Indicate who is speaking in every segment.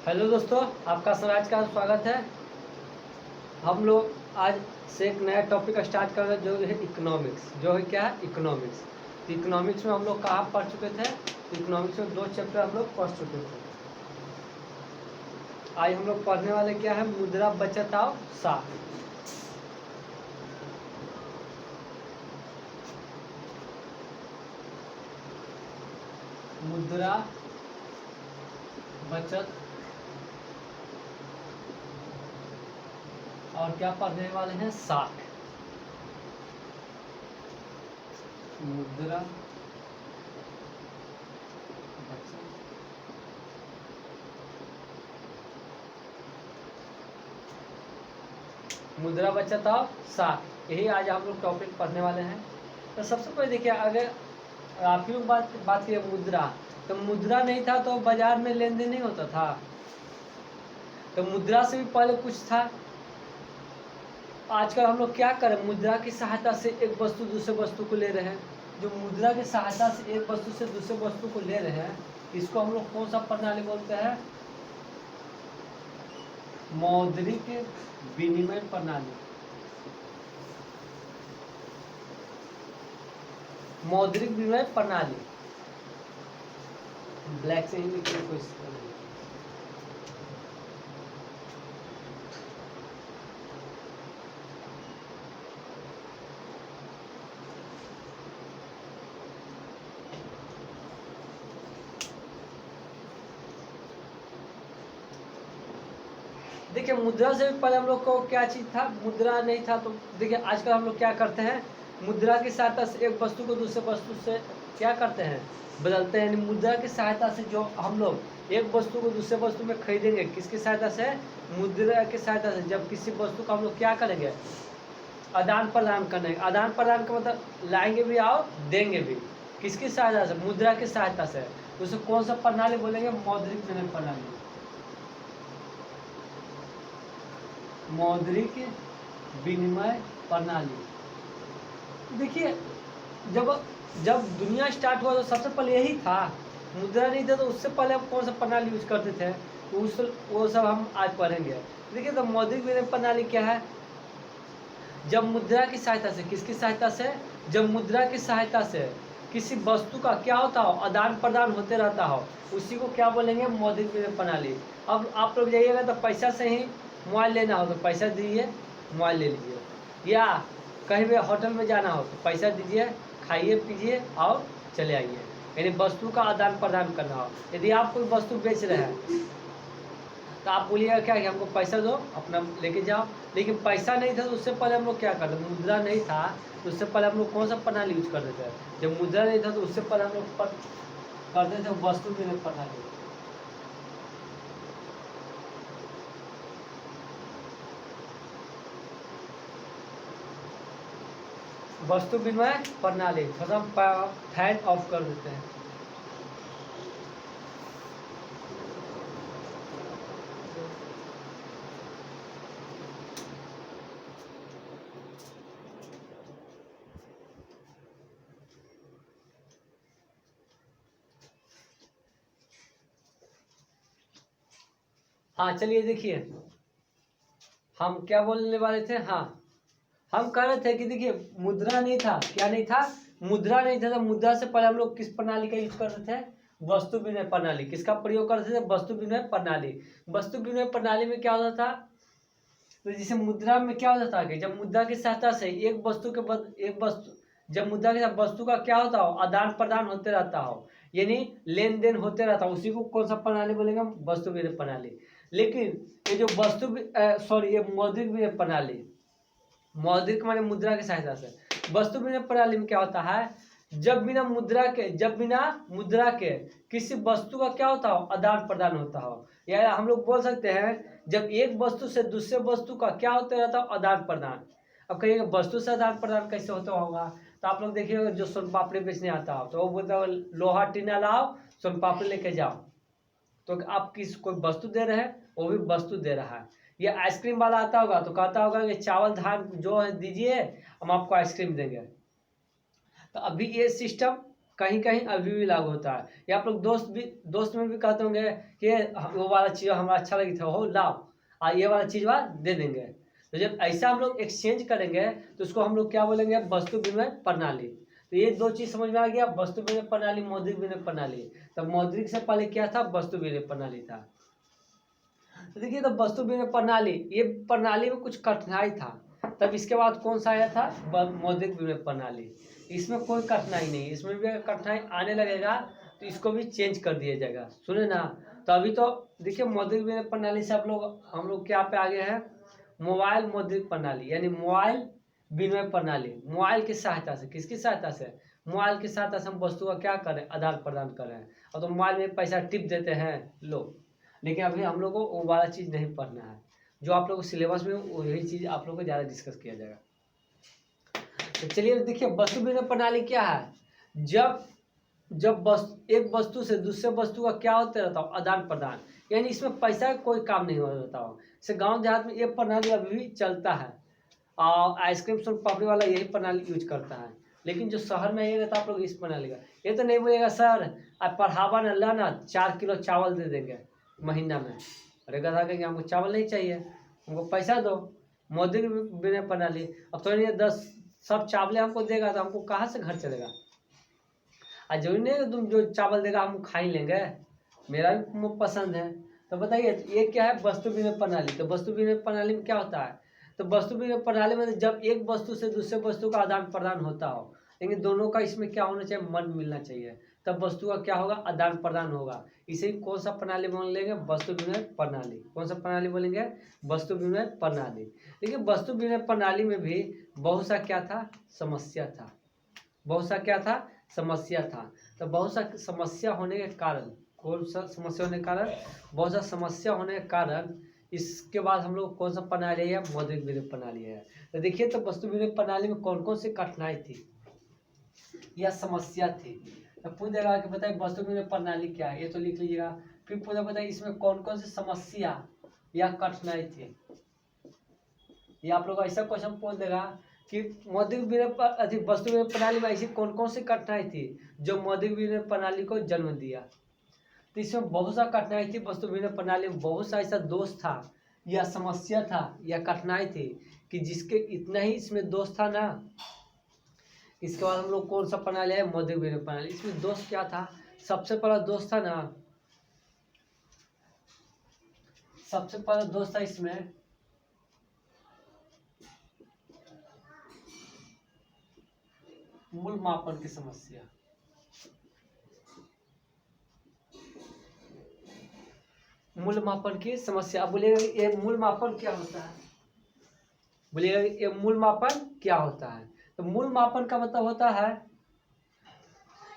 Speaker 1: Hello दोस्तों, आपका स्वराज का स्वागत है। हम लोग आज से एक नया टॉपिक स्टार्ट कर रहे हैं जो है इकोनॉमिक्स। जो है क्या है? इकोनॉमिक्स। तो इकोनॉमिक्स में हम लोग कहाँ पढ़ चुके थे? इकोनॉमिक्स में 2 चैप्टर हम लोग पढ़ चुके थे। आज हम लोग पढ़ने वाले क्या है? मुद्रा, बचत और साख। मुद्रा, बचत और क्या पढ़ने वाले हैं? साख। मुद्रा, बचत, मुद्रा, बचत और साख, यही आज हम लोग टॉपिक पढ़ने वाले हैं। तो सबसे पहले देखिए, अगर आप ही लोग बात किए मुद्रा, तो मुद्रा नहीं था तो बाजार में लेन देन नहीं होता था। तो मुद्रा से भी पहले कुछ था। आजकल हम लोग क्या करें? मुद्रा की सहायता से एक वस्तु दूसरे वस्तु को ले रहे हैं। जो मुद्रा की सहायता से एक वस्तु से दूसरे वस्तु को ले रहे हैं, इसको हम लोग कौन सा प्रणाली बोलते हैं? मौद्रिक विनिमय प्रणाली। मौद्रिक विनिमय प्रणाली। ब्लैक से ही लिखने की कोशिश करेंगे। देखिए, मुद्रा से भी पहले हम लोग को क्या चीज था? मुद्रा नहीं था। तो देखिए, आजकल हम लोग क्या करते हैं? मुद्रा की सहायता से एक वस्तु को दूसरे वस्तु से क्या करते हैं? बदलते हैं। यानी मुद्रा की सहायता से जो हम लोग एक वस्तु को दूसरे वस्तु में खरीदेंगे, किसकी सहायता से? मुद्रा की सहायता से। जब किसी वस्तु का हम लोग क्या करेंगे? आदान प्रदान करेंगे। आदान प्रदान का मतलब लाएंगे भी और देंगे भी। किसकी सहायता से? मुद्रा की सहायता से। उसे कौन सा प्रणाली बोलेंगे? मौद्रिक विनिमय प्रणाली। मौद्रिक विनिमय प्रणाली। देखिए, जब जब दुनिया स्टार्ट हुआ तो सबसे पहले यही था। मुद्रा नहीं था तो उससे पहले हम कौन सा प्रणाली यूज करते थे? तो वो सब हम आज पढ़ेंगे। देखिए, तो मौद्रिक विनिमय प्रणाली क्या है? जब मुद्रा की सहायता से, किसकी सहायता से? जब मुद्रा की सहायता से किसी वस्तु का क्या होता हो? आदान प्रदान होते रहता हो, उसी को क्या बोलेंगे? मौद्रिक विनिमय प्रणाली। अब आप लोग जाइएगा तो पैसा से ही मोबाइल लेना हो तो पैसा दीजिए, मोबाइल ले लीजिए। या कहीं भी होटल में जाना हो तो पैसा दीजिए, खाइए पीजिए और चले आइए। यानी वस्तु का आदान प्रदान करना हो। यदि आप कोई वस्तु बेच रहे हैं तो आप बोलिएगा क्या कि हमको पैसा दो, अपना लेके जाओ। लेकिन पैसा नहीं था तो उससे पहले हम लोग क्या करते? मुद्रा नहीं था तो उससे पहले हम लोग कौन सा प्रणाली यूज करते थे? जब मुद्रा नहीं था तो उससे पहले हम लोग करते थे वस्तु विनिमय प्रणाली। वस्तु विनिमय प्रणाली। थोड़ा हम फैन ऑफ कर देते हैं। हाँ, चलिए देखिए, हम क्या बोलने वाले थे? हाँ, हम कह रहे थे कि देखिए, मुद्रा नहीं था। क्या नहीं था? मुद्रा नहीं था। तो मुद्रा से पहले हम लोग किस प्रणाली का यूज करते थे? वस्तु विनिमय प्रणाली। किसका प्रयोग करते थे? वस्तु विनिमय प्रणाली। वस्तु विनिमय प्रणाली में क्या होता था? तो जैसे मुद्रा में क्या होता था कि जब मुद्रा की सहायता से एक वस्तु के एक वस्तु, जब मुद्रा के साथ वस्तु का क्या होता हो? आदान प्रदान होते रहता हो, यानी लेन देन होते रहता हो, उसी को कौन सा प्रणाली बोलेंगे? वस्तु विनिमय प्रणाली। लेकिन ये जो सॉरी, ये मौद्रिक विनिमय प्रणाली, मौद्रिक माने मुद्रा की सहायता से। वस्तु विनिमय प्रणाली में क्या होता है? जब बिना मुद्रा के किसी वस्तु का क्या होता हो? आदान प्रदान होता हो। या हम लोग बोल सकते हैं, जब एक वस्तु से दूसरे वस्तु का क्या होता रहता हो? आदान प्रदान। अब कहिए वस्तु से आदान प्रदान कैसे होता होगा? तो आप लोग देखिए, जो सोन पापड़ी बेचने आता हो तो वो बोलता है लोहा टीना लाओ, सोन पापड़ी लेके जाओ। तो आप कोई वस्तु दे रहे हैं, वो भी वस्तु दे रहा है। ये आइसक्रीम वाला आता होगा तो कहता होगा कि चावल धान जो है दीजिए, हम आपको आइसक्रीम देंगे। तो अभी ये सिस्टम कहीं कहीं अभी भी लागू होता है। या आप लोग दोस्त में भी कहते होंगे कि वो वाला चीज़ हमारा अच्छा लगी था, हो लाओ ये वाला चीज़ दे देंगे। तो जब ऐसा हम लोग एक्सचेंज करेंगे तो उसको हम लोग क्या बोलेंगे, वस्तु विनिमय प्रणाली। तो ये दो चीज़ समझ में आ गया, वस्तु विनिमय प्रणाली, मौद्रिक विनिमय प्रणाली। तो मौद्रिक से पहले क्या था, वस्तु विनिमय प्रणाली था। तो देखिए, तो वस्तु विनिमय प्रणाली, ये प्रणाली में कुछ कठिनाई था, तब इसके बाद कौन सा आया था, मौद्रिक विनिमय प्रणाली। इसमें कोई कठिनाई नहीं, इसमें भी अगर कठिनाई आने लगेगा तो इसको भी चेंज कर दिया जाएगा, सुने ना। तो अभी तो देखिए मौद्रिक विनिमय प्रणाली से हम लोग क्या पे आ गए हैं, मोबाइल मौद्रिक प्रणाली, यानी मोबाइल विनिमय प्रणाली। मोबाइल की सहायता से, किसकी सहायता से, मोबाइल की सहायता से हम वस्तु का क्या करें, आदान प्रदान करें। और तो मोबाइल में पैसा टिप देते हैं लोग, लेकिन अभी हम लोग को वो वाला चीज़ नहीं पढ़ना है। जो आप लोग को सिलेबस में वही चीज़ आप लोग को ज़्यादा डिस्कस किया जाएगा। तो चलिए देखिए, वस्तु विनिमय प्रणाली क्या है, जब एक वस्तु से दूसरे वस्तु का क्या होता रहता हो, आदान प्रदान, यानी इसमें पैसा का कोई काम नहीं हो रहता हो। जैसे गांव देहात में ये प्रणाली अभी भी चलता है, और आइसक्रीम सोन पापड़ी वाला यही प्रणाली यूज करता है। लेकिन जो शहर में ये रहता, आप लोग इस प्रणाली का, ये तो नहीं बोलेगा सर आप पढ़ावा न लाना 4 किलो चावल दे देंगे महीना में। अरे गधा कहेंगे हमको चावल नहीं चाहिए, हमको पैसा दो। मौद्रिक विनिमय प्रणाली, अब तो ये 10 सब चावलें हमको देगा तो हमको कहाँ से घर चलेगा। आज जो नहीं तुम जो चावल देगा हम खा ही लेंगे, मेरा भी पसंद है। तो बताइए ये क्या है, वस्तु विनिमय प्रणाली। तो वस्तु विनिमय प्रणाली में क्या होता है, तो वस्तु विनिमय प्रणाली में जब एक वस्तु से दूसरे वस्तु का आदान प्रदान होता हो, लेकिन दोनों का इसमें क्या होना चाहिए, मन मिलना चाहिए, तब वस्तु का क्या होगा, आदान प्रदान होगा। इसे कौन सा प्रणाली बोल लेंगे, वस्तु विनिमय प्रणाली। कौन सा प्रणाली बोलेंगे, वस्तु विनिमय प्रणाली। लेकिन वस्तु विनिमय प्रणाली में भी बहुत सा क्या था, समस्या था। बहुत सा क्या था, समस्या था। तो बहुत सा समस्या होने के कारण, कौन सा समस्या होने के कारण, बहुत सा समस्या होने के कारण इसके बाद हम लोग कौन सा प्रणाली है, मौद्रिक विनिमय प्रणाली है। तो देखिए, तो वस्तु विनिमय प्रणाली में कौन कौन सी कठिनाई थी या समस्या थी। तो पूछ देगा कि बताइए वस्तु विनिमय प्रणाली क्या है, ये तो लिख लीजिएगा। फिर पूछा बताइए इसमें कौन कौन सी समस्या या कठिनाई थी। ये आप लोग ऐसा क्वेश्चन पूछ देगा कि मौद्रिक विनिमय वस्तु विनिमय प्रणाली में ऐसी कौन कौन सी कठिनाई थी जो मौद्रिक विनिमय प्रणाली को जन्म दिया। तो इसमें बहुत सा कठिनाई थी, वस्तु विनिमय प्रणाली में बहुत सा ऐसा दोष था या समस्या था या कठिनाई थी कि जिसके इतना ही इसमें दोष था ना। इसके बाद हम लोग कौन सा प्रणाली है, मौद्रिक विनिमय प्रणाली। इसमें दोष क्या था, सबसे पहला दोष था ना, सबसे पहला दोष था इसमें मूल मापन की समस्या। मूल मापन की समस्या। अब बोलिएगा ये मूल मापन क्या होता है, बोलिएगा ये मूल मापन क्या होता है। तो मूल मापन का मतलब होता है,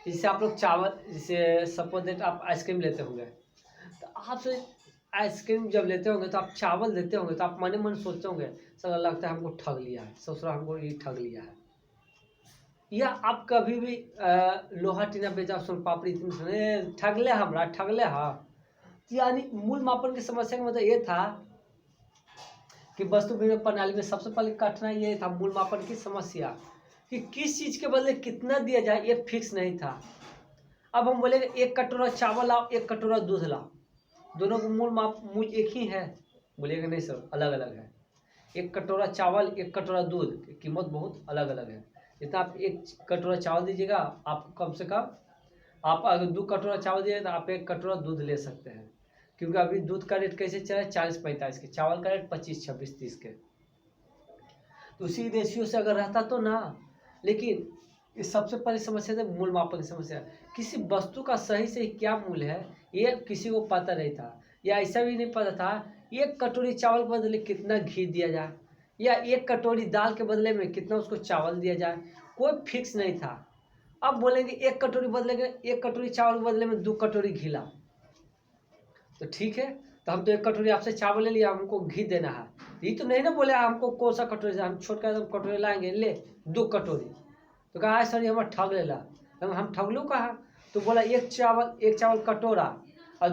Speaker 1: जैसे आप लोग चावल, जैसे सपोज दैट आप आइसक्रीम लेते होंगे, तो आपसे आइसक्रीम जब लेते होंगे तो आप चावल देते होंगे तो आप मन मन सोचते होंगे सर लगता है हमको ठग लिया है, ससुरा हमको ये ठग लिया है। या आप कभी भी लोहा टीना बेचा सोन पापड़ी ठगले हमरा ठगले हाँ। यानी मूल मापन की समस्या का मतलब ये था कि वस्तु विनिमय प्रणाली में सबसे पहले कठिनाई ये था, मूल मापन की समस्या, कि किस चीज के बदले कितना दिया जाए ये फिक्स नहीं था। अब हम बोलेंगे 1 कटोरा चावल लाओ 1 कटोरा दूध लाओ, दोनों का मूल एक ही है, बोलिएगा नहीं सर अलग अलग है। 1 कटोरा चावल 1 कटोरा दूध की कीमत बहुत अलग अलग है। जितना आप 1 कटोरा चावल दीजिएगा आपको कम से कम, आप अगर 2 कटोरा चावल दीजिएगा तो आप 1 कटोरा दूध ले सकते हैं, क्योंकि अभी दूध का रेट कैसे चल रहा है 40-45 के, चावल का रेट 25-26-30 के। तो उसी रेशियो से अगर रहता तो ना। लेकिन इस सबसे बड़ी समस्या है मूल मापन की समस्या। किसी वस्तु का सही से क्या मूल्य है ये किसी को पता नहीं था, या ऐसा भी नहीं पता था 1 कटोरी चावल के बदले कितना घी दिया जाए, या 1 कटोरी दाल के बदले में कितना उसको चावल दिया जाए, कोई फिक्स नहीं था। अब बोलेंगे 1 कटोरी बदलेंगे, 1 कटोरी चावल के बदले में 2 कटोरी घी ला, तो ठीक है, तो हम तो 1 कटोरी आपसे चावल ले लिया, हमको घी देना है। ये तो नहीं ना बोले हमको कौन सा कटोरी, हम छोट का कटोरी लाएंगे ले 2 कटोरी, तो कहा सर हम ठग ले ला, हम ठग लो कहा। तो बोला 1 चावल कटोरा और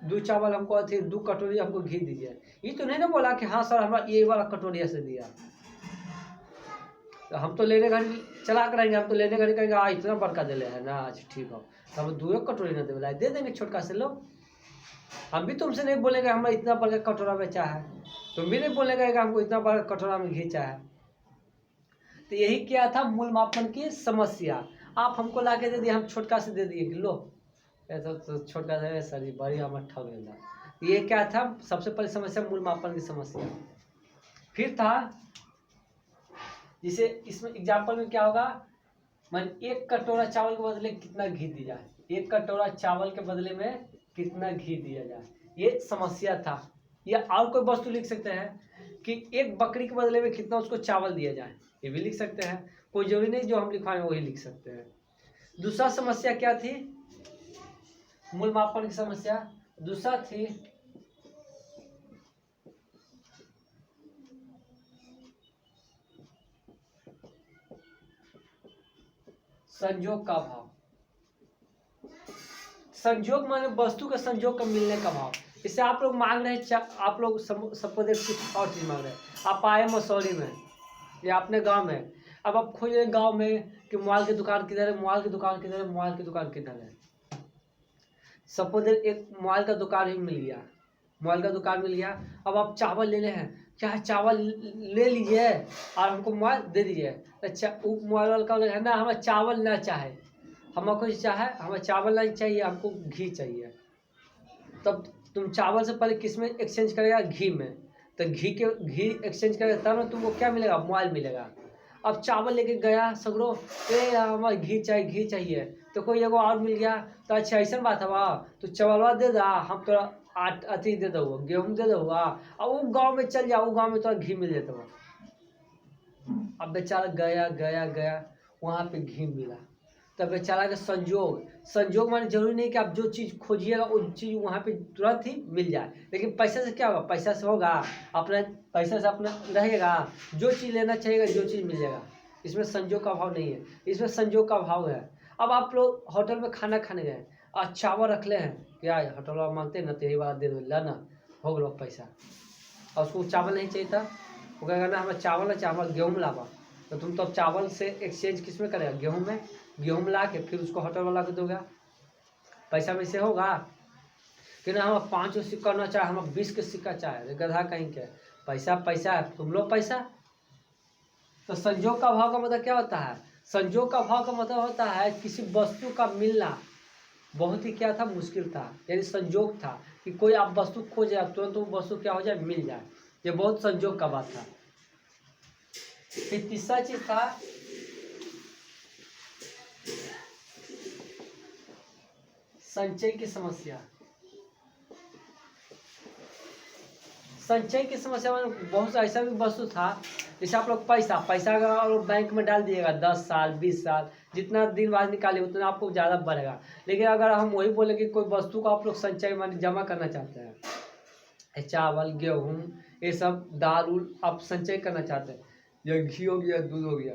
Speaker 1: 2 चावल हमको अथी 2 कटोरी हमको घी दीजिए। ये तो नहीं ना बोला कि हाँ सर हमारा ये वाला कटोरी ऐसे दिया। तो हम तो लेने घड़ी चला कर रहेंगे, हम तो लेने घड़ी कहेंगे इतना बड़का दे ले है ना, आज ठीक हो, तो हम दो कटोरी ना दे देंगे छोटका से लो। हम भी तुमसे नहीं बोलेंगे हमें इतना बड़ा कटोरा में चाह है, तुम भी नहीं बोलेंगे कि हमको इतना बड़ा कटोरा में घी चाह है। तो यही क्या था मूल मापन की समस्या। आप हमको ला के दे दिए, हम छोटका से दे दिए कि लो ऐसा, तो छोटका से सर जी बड़ी हमारा ठग लेना। ये क्या था सबसे पहली समस्या, मूल मापन की समस्या। फिर था जिसे इसमें एग्जाम्पल में क्या होगा, मान 1 कटोरा चावल के बदले कितना घी दिया जाए, 1 कटोरा चावल के बदले में कितना घी दिया जाए, ये समस्या था। या और कोई वस्तु लिख सकते हैं कि 1 बकरी के बदले में कितना उसको चावल दिया जाए, ये भी लिख सकते हैं। कोई जरूरी नहीं जो हम लिखवाएं वही लिख सकते हैं। दूसरा समस्या क्या थी मूल मापन की समस्या, दूसरा थी संयोग का भाव। संयोग माने वस्तु के संयोग का मिलने का भाव। इससे आप लोग मांग रहे हैं, आप लोग सपोज कुछ और चीज मांग रहे हैं, आप आए मसौरी में या अपने गांव में, अब आप खोजे गांव में कि मोबाइल की दुकान किधर है, मोबाइल की दुकान किधर है, मोबाइल की दुकान किधर है। सपोज एक मोबाइल का दुकान ही मिल गया, मोबाइल का दुकान मिल गया। अब आप चावल लेने हैं, क्या चावल ले लीजिए और हमको मोबाइल दे दीजिए। अच्छा वो मोबाइल वाला का है ना, हमें चावल ना चाहे, हमको चाहे हमें चावल नहीं चाहिए, हमको घी चाहिए। तब तुम चावल से पहले किस में एक्सचेंज करेगा, घी में। तो घी एक्सचेंज करेगा तब ना तुमको क्या मिलेगा, मोबाइल मिलेगा। अब चावल लेके गया सगरो, हमारे घी चाहिए, तो कोई एगो और मिल गया, तो अच्छा ऐसा बात है वाह, तो चावलवा दे दा, हम तोरा अथी दे दो, गेहूँ दे दो, और वो गाँव में चल जाओ, वो गाँव में तोरा घी मिल जाता हुआ। अब बेचारा गया गया गया, वहाँ पे घी मिला। तब बेचारा का संजोग माने जरूरी नहीं कि आप जो चीज़ खोजिएगा वो चीज़ वहाँ पे तुरंत ही मिल जाए, लेकिन पैसे से क्या होगा, पैसा से होगा, अपना पैसे से अपना रहेगा, जो चीज़ लेना चाहिएगा जो चीज़ मिल जाएगा। इसमें संजोग का अभाव नहीं है, इसमें संजोग का अभाव है। अब आप लोग होटल में खाना खाने गए और चावल रख ले हैं, क्या होटल वाला मांगते हैं ना, तो यही बात दे दो, ला ना हो गया पैसा। और उसको चावल नहीं चाहिए था, वो कहेगा ना हमें चावल गेहूँ लावा, तो तुम तो अब चावल से एक्सचेंज किस में करेगा, गेहूँ में। गेहूँ ला के फिर उसको होटल वाला को दोगा, पैसा में से होगा कि ना, हम 5 सिक्का ना चाहे, हम 20 के सिक्का चाहे, गधा कहीं के, पैसा है, तुम लो पैसा। तो संजोग का भाव का मतलब क्या होता है, संजोग का भाव का मतलब होता है किसी वस्तु का मिलना बहुत ही क्या था, मुश्किल था, यानी संजोग था कि कोई आप वस्तु खो जाए तुरंत वो वस्तु क्या हो जाए, मिल जाए, ये बहुत संजोग का बात था। फिर तीसरा चीज था संचय की समस्या। संचय की समस्या में बहुत ऐसा भी वस्तु था, जैसे आप लोग पैसा अगर बैंक में डाल दिएगा 10 साल 20 साल, जितना दिन बाद निकालिए उतना आपको ज़्यादा बढ़ेगा। लेकिन अगर हम वही बोले कि कोई वस्तु को आप लोग संचय में जमा करना चाहते हैं, चावल गेहूँ ये सब दाल उल आप संचय करना चाहते हैं, या घी हो गया दूध हो गया,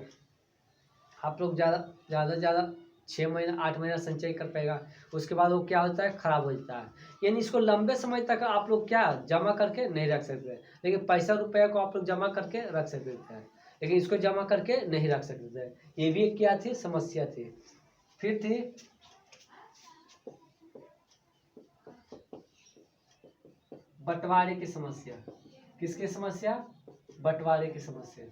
Speaker 1: आप लोग ज़्यादा 6 महीना 8 महीना संचय कर पाएगा, उसके बाद वो क्या होता है, खराब हो जाता है। यानी इसको लंबे समय तक आप लोग क्या जमा करके नहीं रख सकते, लेकिन पैसा रुपया को आप लोग जमा करके रख सकते हैं, लेकिन इसको जमा करके नहीं रख सकते। ये भी एक क्या थी, समस्या थी। फिर थी बंटवारे की समस्या। किसकी समस्या, बंटवारे की समस्या।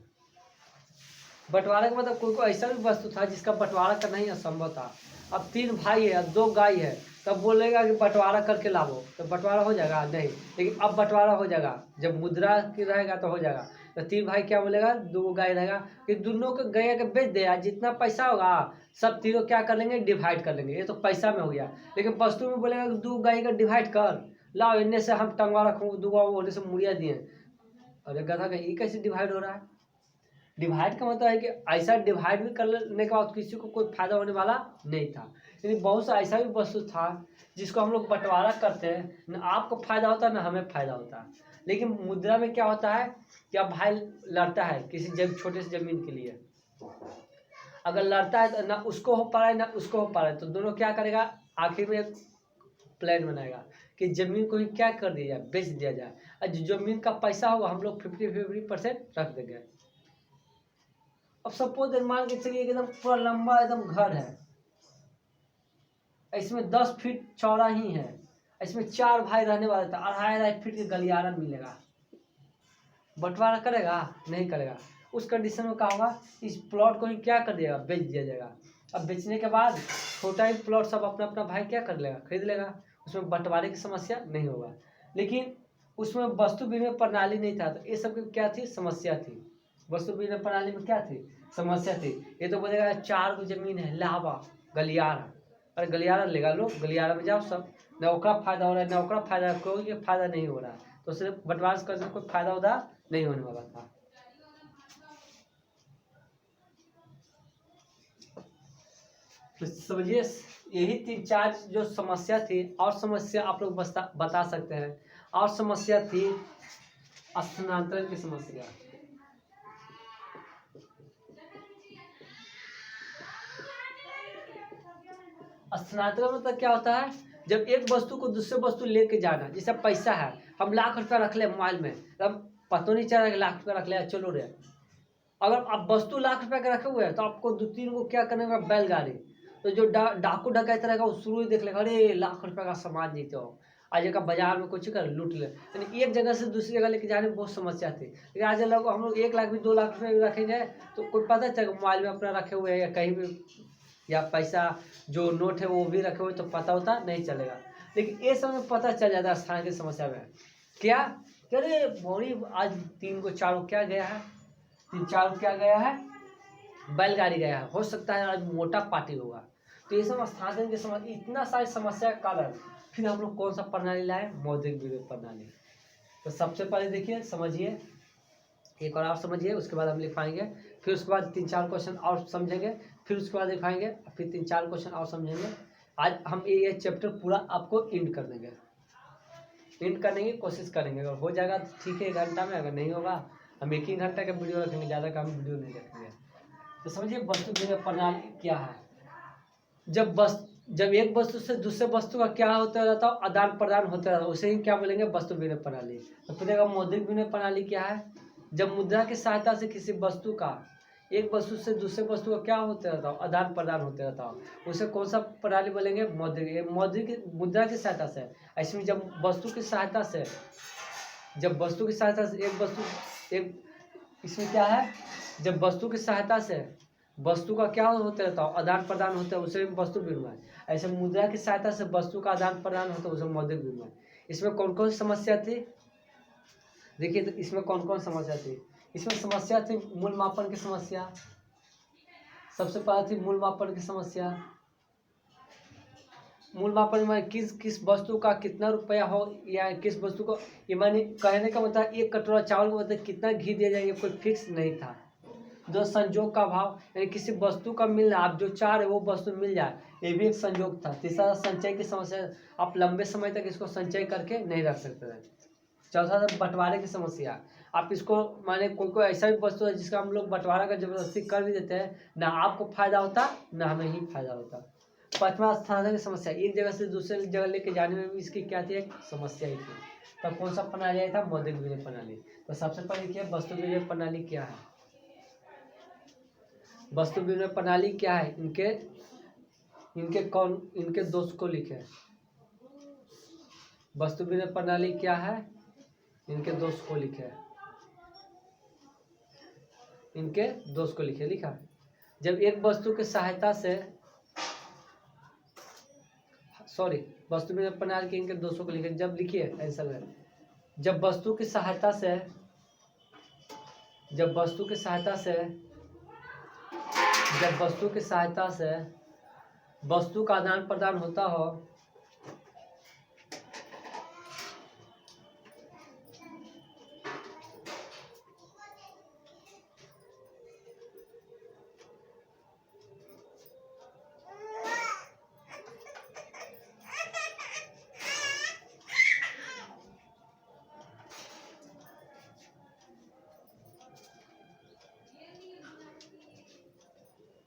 Speaker 1: बंटवारा का मतलब कोई ऐसा भी वस्तु था जिसका बंटवारा करना ही असंभव था। अब 3 भाई है, 2 गाय है, तब बोलेगा कि बंटवारा करके लाओ, तो बंटवारा हो जाएगा नहीं। लेकिन अब बंटवारा हो जाएगा, जब मुद्रा की रहेगा तो हो जाएगा। तो 3 भाई क्या बोलेगा, 2 गाय रहेगा कि दोनों को गाय के बेच दे, जितना पैसा होगा सब तीनों क्या कर लेंगे, डिवाइड कर लेंगे, ये तो पैसा में हो गया। लेकिन वस्तु में बोलेगा कि 2 गाय का डिवाइड कर लाओ, इनने से हम टंगवा रखूँ, 2 होने से मुड़िया दिए। अरे गधा का ये कैसे डिवाइड हो रहा है। डिवाइड का मतलब है कि ऐसा डिवाइड भी करने के बाद किसी को कोई फायदा होने वाला नहीं था। यानी बहुत सा ऐसा भी वस्तु था जिसको हम लोग बंटवारा करते हैं, न आपको फायदा होता है न हमें फायदा होता है। लेकिन मुद्रा में क्या होता है कि अब भाई लड़ता है किसी छोटे से जमीन के लिए, अगर लड़ता है तो ना उसको हो पा रहा है ना उसको हो पा रहा है, तो दोनों क्या करेगा, आखिर में एक प्लान बनाएगा कि जमीन को ही क्या कर दिया जाए, बेच दिया जाए, और जो जमीन का पैसा होगा हम लोग 50-50% रख देंगे। अब सपोज मान के चलिए एकदम पूरा लंबा एकदम घर है, इसमें 10 फीट चौड़ा ही है, इसमें 4 भाई रहने वाले थे, 2.5 फीट के गलियारा मिलेगा, बंटवारा करेगा? नहीं करेगा। उस कंडीशन में क्या होगा, इस प्लॉट को ही क्या कर दिया, बेच दिया जाएगा। अब बेचने के बाद छोटा ही प्लॉट सब अपना अपना भाई क्या कर लेगा, खरीद लेगा, उसमें बंटवारे की समस्या नहीं होगा। लेकिन उसमें वस्तु विनिमय प्रणाली नहीं था, तो ये सब की क्या थी, समस्या थी। वस्तु विनिमय प्रणाली में क्या थी, समस्या थी। ये तो बोलेगा 4 गो जमीन है, लावा गलियारा, अरे गलियारा लेगा लो, गलियारा में जाओ सब, न ओकरा फायदा हो रहा है न ओकरा फायदा, कोई फायदा नहीं हो रहा है, तो सिर्फ बंटवारा करने कोई फायदा उदा नहीं होने वाला था। तो समझिए यही 3-4 जो समस्या थी। और समस्या आप लोग बता सकते हैं। और समस्या थी स्थानांतरण की समस्या। स्थानांतरण मतलब क्या होता है, जब एक वस्तु को दूसरे वस्तु लेके जाना, जैसे पैसा है, हम लाख रुपया रख ले मोबाइल में, तब पता नहीं चल रहा है लाख रुपया रख ले, चलो रे। अगर आप वस्तु लाख रुपया के रखे हुए हैं तो आपको 2-3 को क्या करने का, बैलगाड़ी, तो जो डाकू डकैत रहेगा वो शुरू ही देख लेगा, अरे लाख रुपया का सामान जीते हो, आज का बाजार में कुछ कर लूट ले। यानी एक जगह से दूसरी जगह लेके जाने में बहुत समस्या थी। लेकिन आज लोग हम लोग 1 लाख भी 2 लाख रुपये भी रखेंगे तो कोई पता चलेगा मोबाइल में अपना रखे हुए हैं या कहीं भी, या पैसा जो नोट है वो भी रखे हुए तो पता होता नहीं चलेगा। लेकिन ये समय पता चल जाता है स्थान की समस्या में। क्या अरे मोरी आज 3 को 4 को क्या गया है, 3-4 को क्या गया है, बैलगाड़ी गया है, हो सकता है आज मोटा पार्टी होगा। तो ये सब स्थानांतरण की समस्या, इतना सारी समस्या के कारण फिर हम लोग कौन सा प्रणाली लाए, मौद्रिक विनिमय प्रणाली। तो सबसे पहले देखिए समझिए, एक और आप समझिए, उसके बाद हम लिख पाएंगे, फिर उसके बाद 3-4 क्वेश्चन और समझेंगे, फिर उसके बाद लिखाएंगे, फिर 3-4 क्वेश्चन और समझेंगे। आज हम ये चैप्टर पूरा आपको एंड कर देंगे, एंड करने की कोशिश करेंगे। अगर हो जाएगा तो ठीक है 1 घंटा में, अगर नहीं होगा हम 1 ही घंटा का वीडियो रखेंगे, ज़्यादा का हम वीडियो नहीं रखेंगे। तो समझिए वस्तु विनिमय प्रणाली क्या है। जब एक वस्तु से दूसरे वस्तु का क्या होता रहता है, आदान प्रदान होता रहता है, उसे ही क्या बोलेंगे, वस्तु विनिमय प्रणाली। तो फिर मौद्रिक विनिमय प्रणाली क्या है, जब मुद्रा की सहायता से किसी वस्तु का एक वस्तु से दूसरे वस्तु का क्या होते रहता हो, आदान प्रदान होते रहता हो, उसे कौन सा प्रणाली बोलेंगे, मौद्रिक। मौद्रिक मुद्रा की सहायता से, इसमें जब वस्तु की सहायता से एक, इसमें क्या है, जब वस्तु की सहायता से वस्तु का क्या होता रहता है, आदान प्रदान होता है, उसे वस्तु विनिमय। ऐसे मुद्रा की सहायता से वस्तु का आदान प्रदान होता है, उसे मौद्रिक विनिमय। इसमें कौन कौन सी समस्या थी, देखिए तो इसमें कौन कौन समस्या थी। इसमें समस्या थी मूल मापन की समस्या, सबसे पहले थी मूल मापन की समस्या। मूल मापन में किस वस्तु का कितना रुपया हो, या किस वस्तु को, ये मानी कहने का मतलब 1 कटोरा चावल को मतलब कितना घी दिया जाएगा, कोई फिक्स नहीं था। जो संजोग का भाव, यानी किसी वस्तु का मिलना, आप जो चाह रहे वो वस्तु मिल जाए, ये भी एक संजोग था। तीसरा संचय की समस्या, आप लंबे समय तक इसको संचय करके नहीं रख सकते थे। चौथा था बंटवारे की समस्या, आप इसको माने कोई ऐसा भी वस्तु है जिसका हम लोग बंटवारा का जबरदस्ती कर भी देते हैं, ना आपको फायदा होता ना हमें ही फायदा होता। पांचवा स्थानांतरण की समस्या, एक जगह से दूसरे जगह लेके जाने में भी इसकी क्या थी, एक समस्या ही थी। तब कौन सा प्रणाली आया था, मौद्रिक विनिमय प्रणाली। तो सबसे पहले देखिए वस्तु विनिमय प्रणाली क्या है। वस्तु विनिमय प्रणाली क्या है, इनके दोष को लिखे। वस्तु विनिमय प्रणाली क्या है, इनके दोष को लिखे, इनके दोष को लिखे। लिखा, जब एक वस्तु की सहायता से, वस्तु विनिमय प्रणाली के इनके दोषों को लिखे। जब लिखिए आंसर में, जब वस्तु की सहायता से वस्तु का आदान प्रदान होता हो,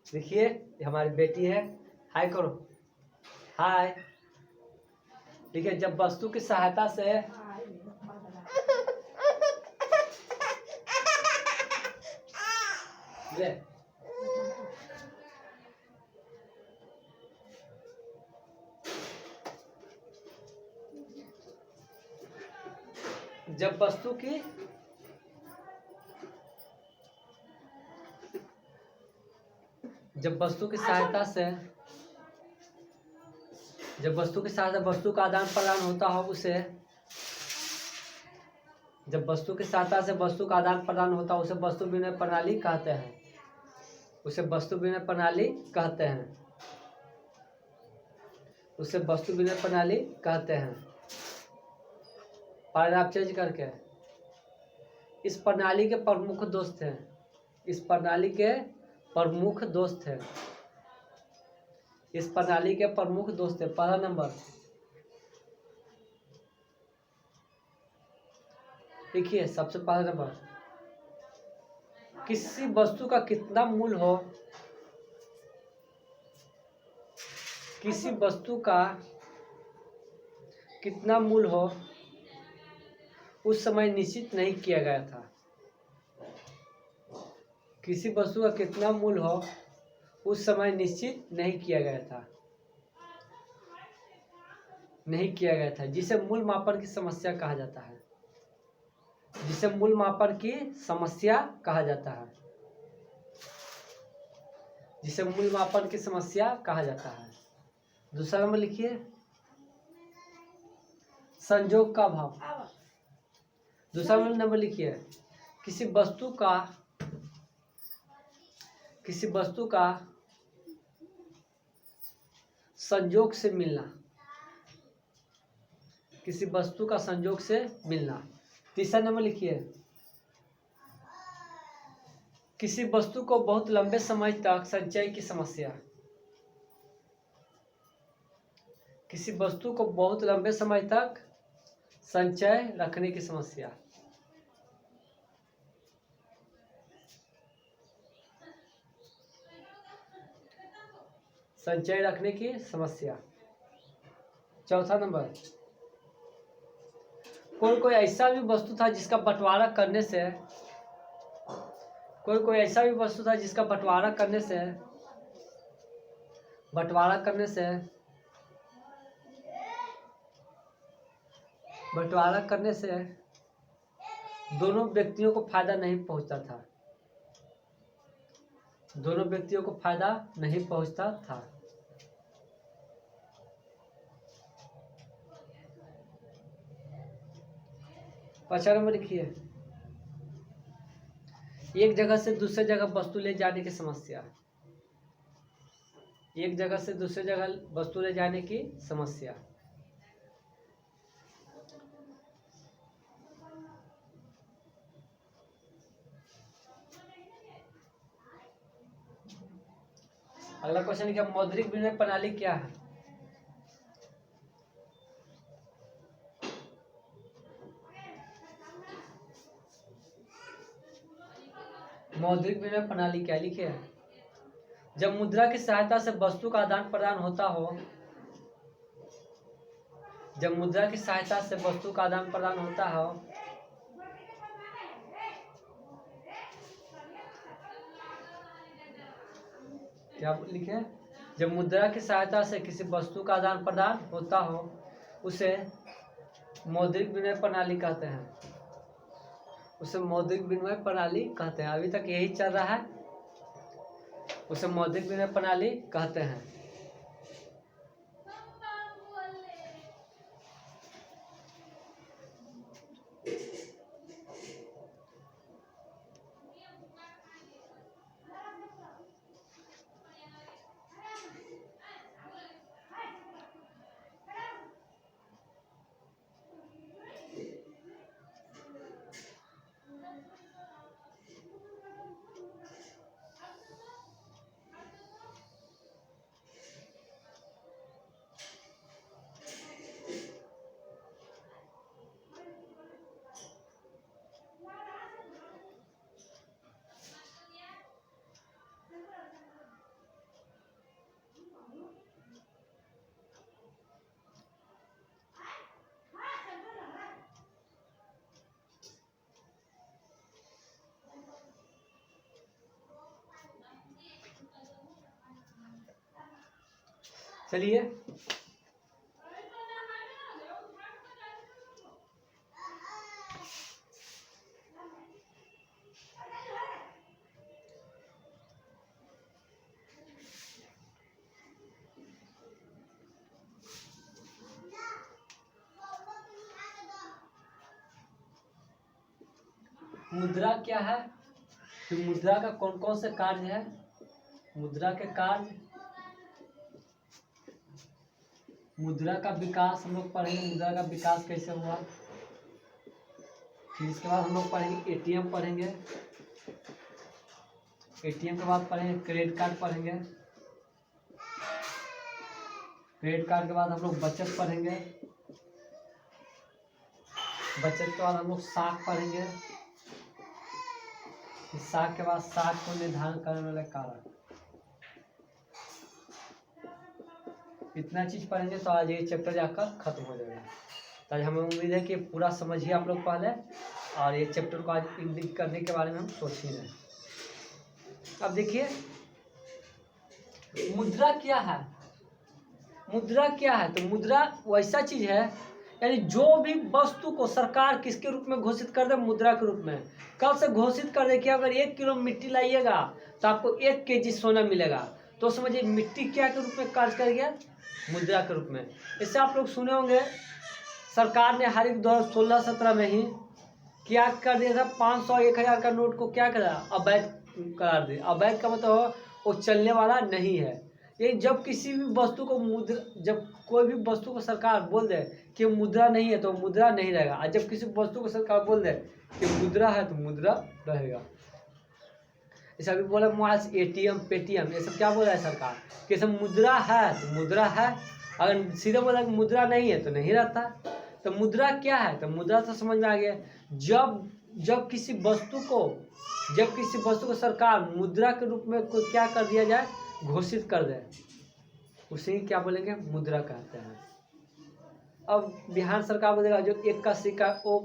Speaker 1: देखिए हमारी बेटी है, हाय करो, हाय। देखिए जब वस्तु की सहायता से ले जब वस्तु की सहायता से वस्तु का आदान प्रदान होता हो उसे वस्तु विनिमय प्रणाली कहते हैं। उसे वस्तु विनिमय प्रणाली कहते हैं। पैराग्राफ चेंज करके इस प्रणाली के प्रमुख दोस्त हैं। इस प्रणाली के प्रमुख दोस्त है। पहला नंबर देखिए, सबसे पहला नंबर, किसी वस्तु का कितना मूल्य हो, किसी वस्तु का कितना मूल्य हो उस समय निश्चित नहीं किया गया था। किसी वस्तु का कितना मूल्य हो उस समय निश्चित नहीं किया गया था, जिसे मूल्य मापन की समस्या कहा जाता है। दूसरा नंबर लिखिए, संयोग का अभाव। दूसरा नंबर लिखिए, किसी वस्तु का संयोग से मिलना। तीसरा नंबर लिखिए, किसी वस्तु को बहुत लंबे समय तक संचय की समस्या। किसी वस्तु को बहुत लंबे समय तक संचय रखने की समस्या। चौथा नंबर, कोई ऐसा भी वस्तु था जिसका बंटवारा करने से दोनों व्यक्तियों को फायदा नहीं पहुंचता था। पांचवा नंबर लिखिए, एक जगह से दूसरे जगह वस्तु ले जाने की समस्या। अगला क्वेश्चन क्या, मौद्रिक विनिमय प्रणाली क्या है? मौद्रिक विनिमय प्रणाली क्या लिखे है? जब मुद्रा की सहायता से वस्तु का आदान प्रदान होता हो, क्या लिखे? जब मुद्रा की सहायता से किसी वस्तु का आदान प्रदान होता हो उसे मौद्रिक विनिमय प्रणाली कहते हैं। अभी तक यही चल रहा है, उसे मौद्रिक विनिमय प्रणाली कहते हैं। चलिए, मुद्रा क्या है, तो मुद्रा का कौन कौन से कार्य है, मुद्रा के कार्य, मुद्रा का विकास हम लोग पढ़ेंगे, मुद्रा का विकास कैसे हुआ। फिर इसके बाद हम लोग पढ़ेंगे एटीएम पढ़ेंगे, एटीएम के बाद पढ़ेंगे क्रेडिट कार्ड पढ़ेंगे, क्रेडिट कार्ड के बाद हम लोग बचत पढ़ेंगे, बचत के बाद हम लोग साख पढ़ेंगे, साख के बाद साख को निर्धारण करने वाले कारक। इतना चीज पढ़ेंगे तो आज ये चैप्टर जाकर खत्म हो जाएगा। तो आज हमें उम्मीद है कि पूरा समझिए आप लोग पहले, और ये चैप्टर को आज इंग्लिश करने के बारे में हम सोच ही रहे। अब देखिए मुद्रा क्या है, मुद्रा क्या है, तो मुद्रा वैसा चीज है, यानी जो भी वस्तु को सरकार किसके रूप में घोषित कर दे, मुद्रा के रूप में। कल से घोषित कर दे कि अगर 1 किलो मिट्टी लाइएगा तो आपको 1 केजी सोना मिलेगा, तो समझिए मिट्टी क्या के रूप में कार्य कर गया, मुद्रा के रूप में। इससे आप लोग सुने होंगे सरकार ने हाल ही 2016-17 में ही क्या कर दिया था, 500-1000 का नोट को क्या करा, अवैध करार दिया। अवैध का मतलब वो चलने वाला नहीं है। ये जब किसी भी वस्तु को मुद्रा, जब कोई भी वस्तु को सरकार बोल दे कि मुद्रा नहीं है तो मुद्रा नहीं रहेगा, और जब किसी वस्तु को सरकार बोल दे कि मुद्रा है तो मुद्रा रहेगा। जैसे अभी बोला मोबाइल से एटीएम पेटीएम ये सब क्या बोल रहा है सरकार कि सब मुद्रा है तो मुद्रा है, अगर सीधे बोला कि मुद्रा नहीं है तो नहीं रहता। तो मुद्रा क्या है, तो मुद्रा तो समझ में आ गया, जब किसी वस्तु को सरकार मुद्रा के रूप में कोई क्या कर दिया जाए, घोषित कर दे, उसे क्या बोलेंगे, मुद्रा कहते हैं। अब बिहार सरकार बोलेगा जो 1 का सिक्का वो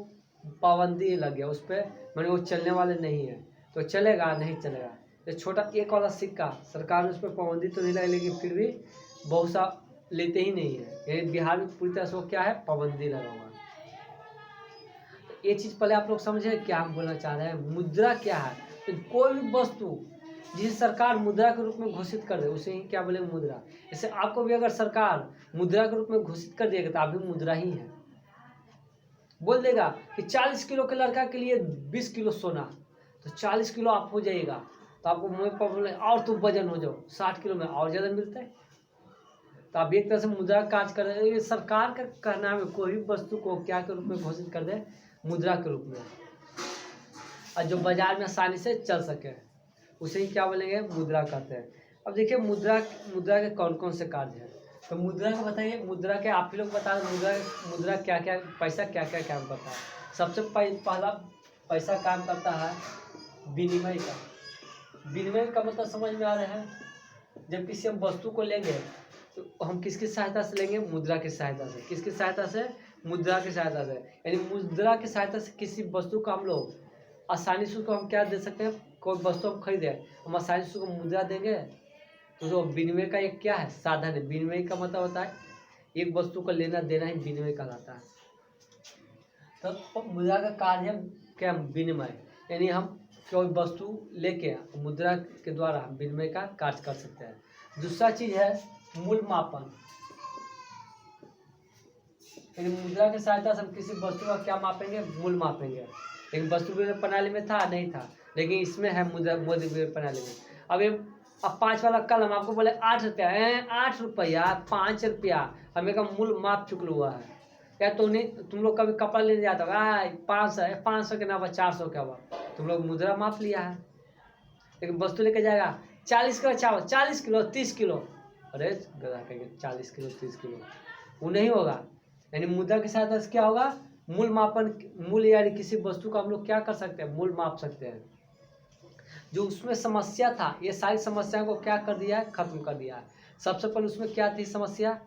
Speaker 1: पाबंदी लग गया उस पर, मैंने वो चलने वाले नहीं है, तो चलेगा नहीं चलेगा। तो छोटा 1 वाला सिक्का सरकार ने उस पर पाबंदी तो नहीं लगी, लेकिन फिर भी बहुत सा लेते ही नहीं है, यानी बिहार में पूरी तरह से वो क्या है, पाबंदी लगा हुआ है। तो ये चीज़ पहले आप लोग समझे क्या हम बोलना चाह रहे हैं, मुद्रा क्या है। तो कोई भी वस्तु जिसे सरकार मुद्रा के रूप में घोषित कर दे उसे ही क्या बोलेंगे, मुद्रा। जैसे आपको भी अगर सरकार मुद्रा के रूप में घोषित कर देगा तो आप भी मुद्रा ही है। बोल देगा कि 40 किलो के लड़का के लिए 20 किलो सोना, तो 40 किलो आप हो जाएगा, तो आपको मुँह पर बोले और तुम वजन हो जाओ 60 किलो में और ज़्यादा मिलता है, तो आप एक तरह से मुद्रा कार्य कर रहे हैं। सरकार का कहना है कोई भी वस्तु को क्या के रूप में घोषित कर दे, मुद्रा के रूप में, और जो बाजार में आसानी से चल सके उसे ही क्या बोलेंगे, मुद्रा कहते हैं। अब देखिए मुद्रा के कौन कौन से कार्य हैं, तो मुद्रा को बताइए, मुद्रा के आप ही लोग बता दें, मुद्रा क्या क्या, पैसा क्या क्या काम करता है। सबसे पहला पैसा काम करता है विनिमय का। विनिमय का मतलब समझ में आ रहा है, जब किसी हम वस्तु को लेंगे तो हम किसकी सहायता से लेंगे, मुद्रा की सहायता से। किसकी सहायता से, मुद्रा की सहायता से। यानी मुद्रा की सहायता से किसी वस्तु को हम लोग आसानी से उसको हम क्या दे सकते हैं, कोई वस्तु हम खरीदे हम आसानी से उसको मुद्रा देंगे, तो जो विनिमय का एक क्या है, साधन है। विनिमय का मतलब होता है एक वस्तु को लेना देना ही विनिमय कहलाता है। तो मुद्रा का कार्य है क्या, विनिमय, यानी हम कोई वस्तु लेके मुद्रा के द्वारा हम विनिमय का कार्य कर सकते हैं। दूसरा चीज है मूल मापन, यानी मुद्रा की सहायता से हम किसी वस्तु का क्या मापेंगे, मूल मापेंगे। लेकिन वस्तु प्रणाली में था नहीं था, लेकिन इसमें है मुद्रा प्रणाली में। अब 5 वाला कलम आपको बोले 8 रुपया, 8 रुपया 5 रुपया हमें का मूल माप चुकल हुआ है। या तो नहीं, तुम लोग कभी कपड़ा लेने जाता होगा 500 के नाम 400 का हुआ, तुम लोग मुद्रा माप लिया है। लेकिन वस्तु लेके जाएगा 40 किलो चावल, 40 किलो 30 किलो, अरे गधा कहेंगे 40 किलो 30 किलो, वो नहीं होगा। यानी मुद्रा की सहायता से क्या होगा, मूल मापन, मूल यानी किसी वस्तु का हम लोग क्या कर सकते हैं, मूल माप सकते हैं। जो उसमें समस्या था, ये सारी समस्याओं को क्या कर दिया है, खत्म कर दिया है। सबसे पहले उसमें क्या थी समस्या,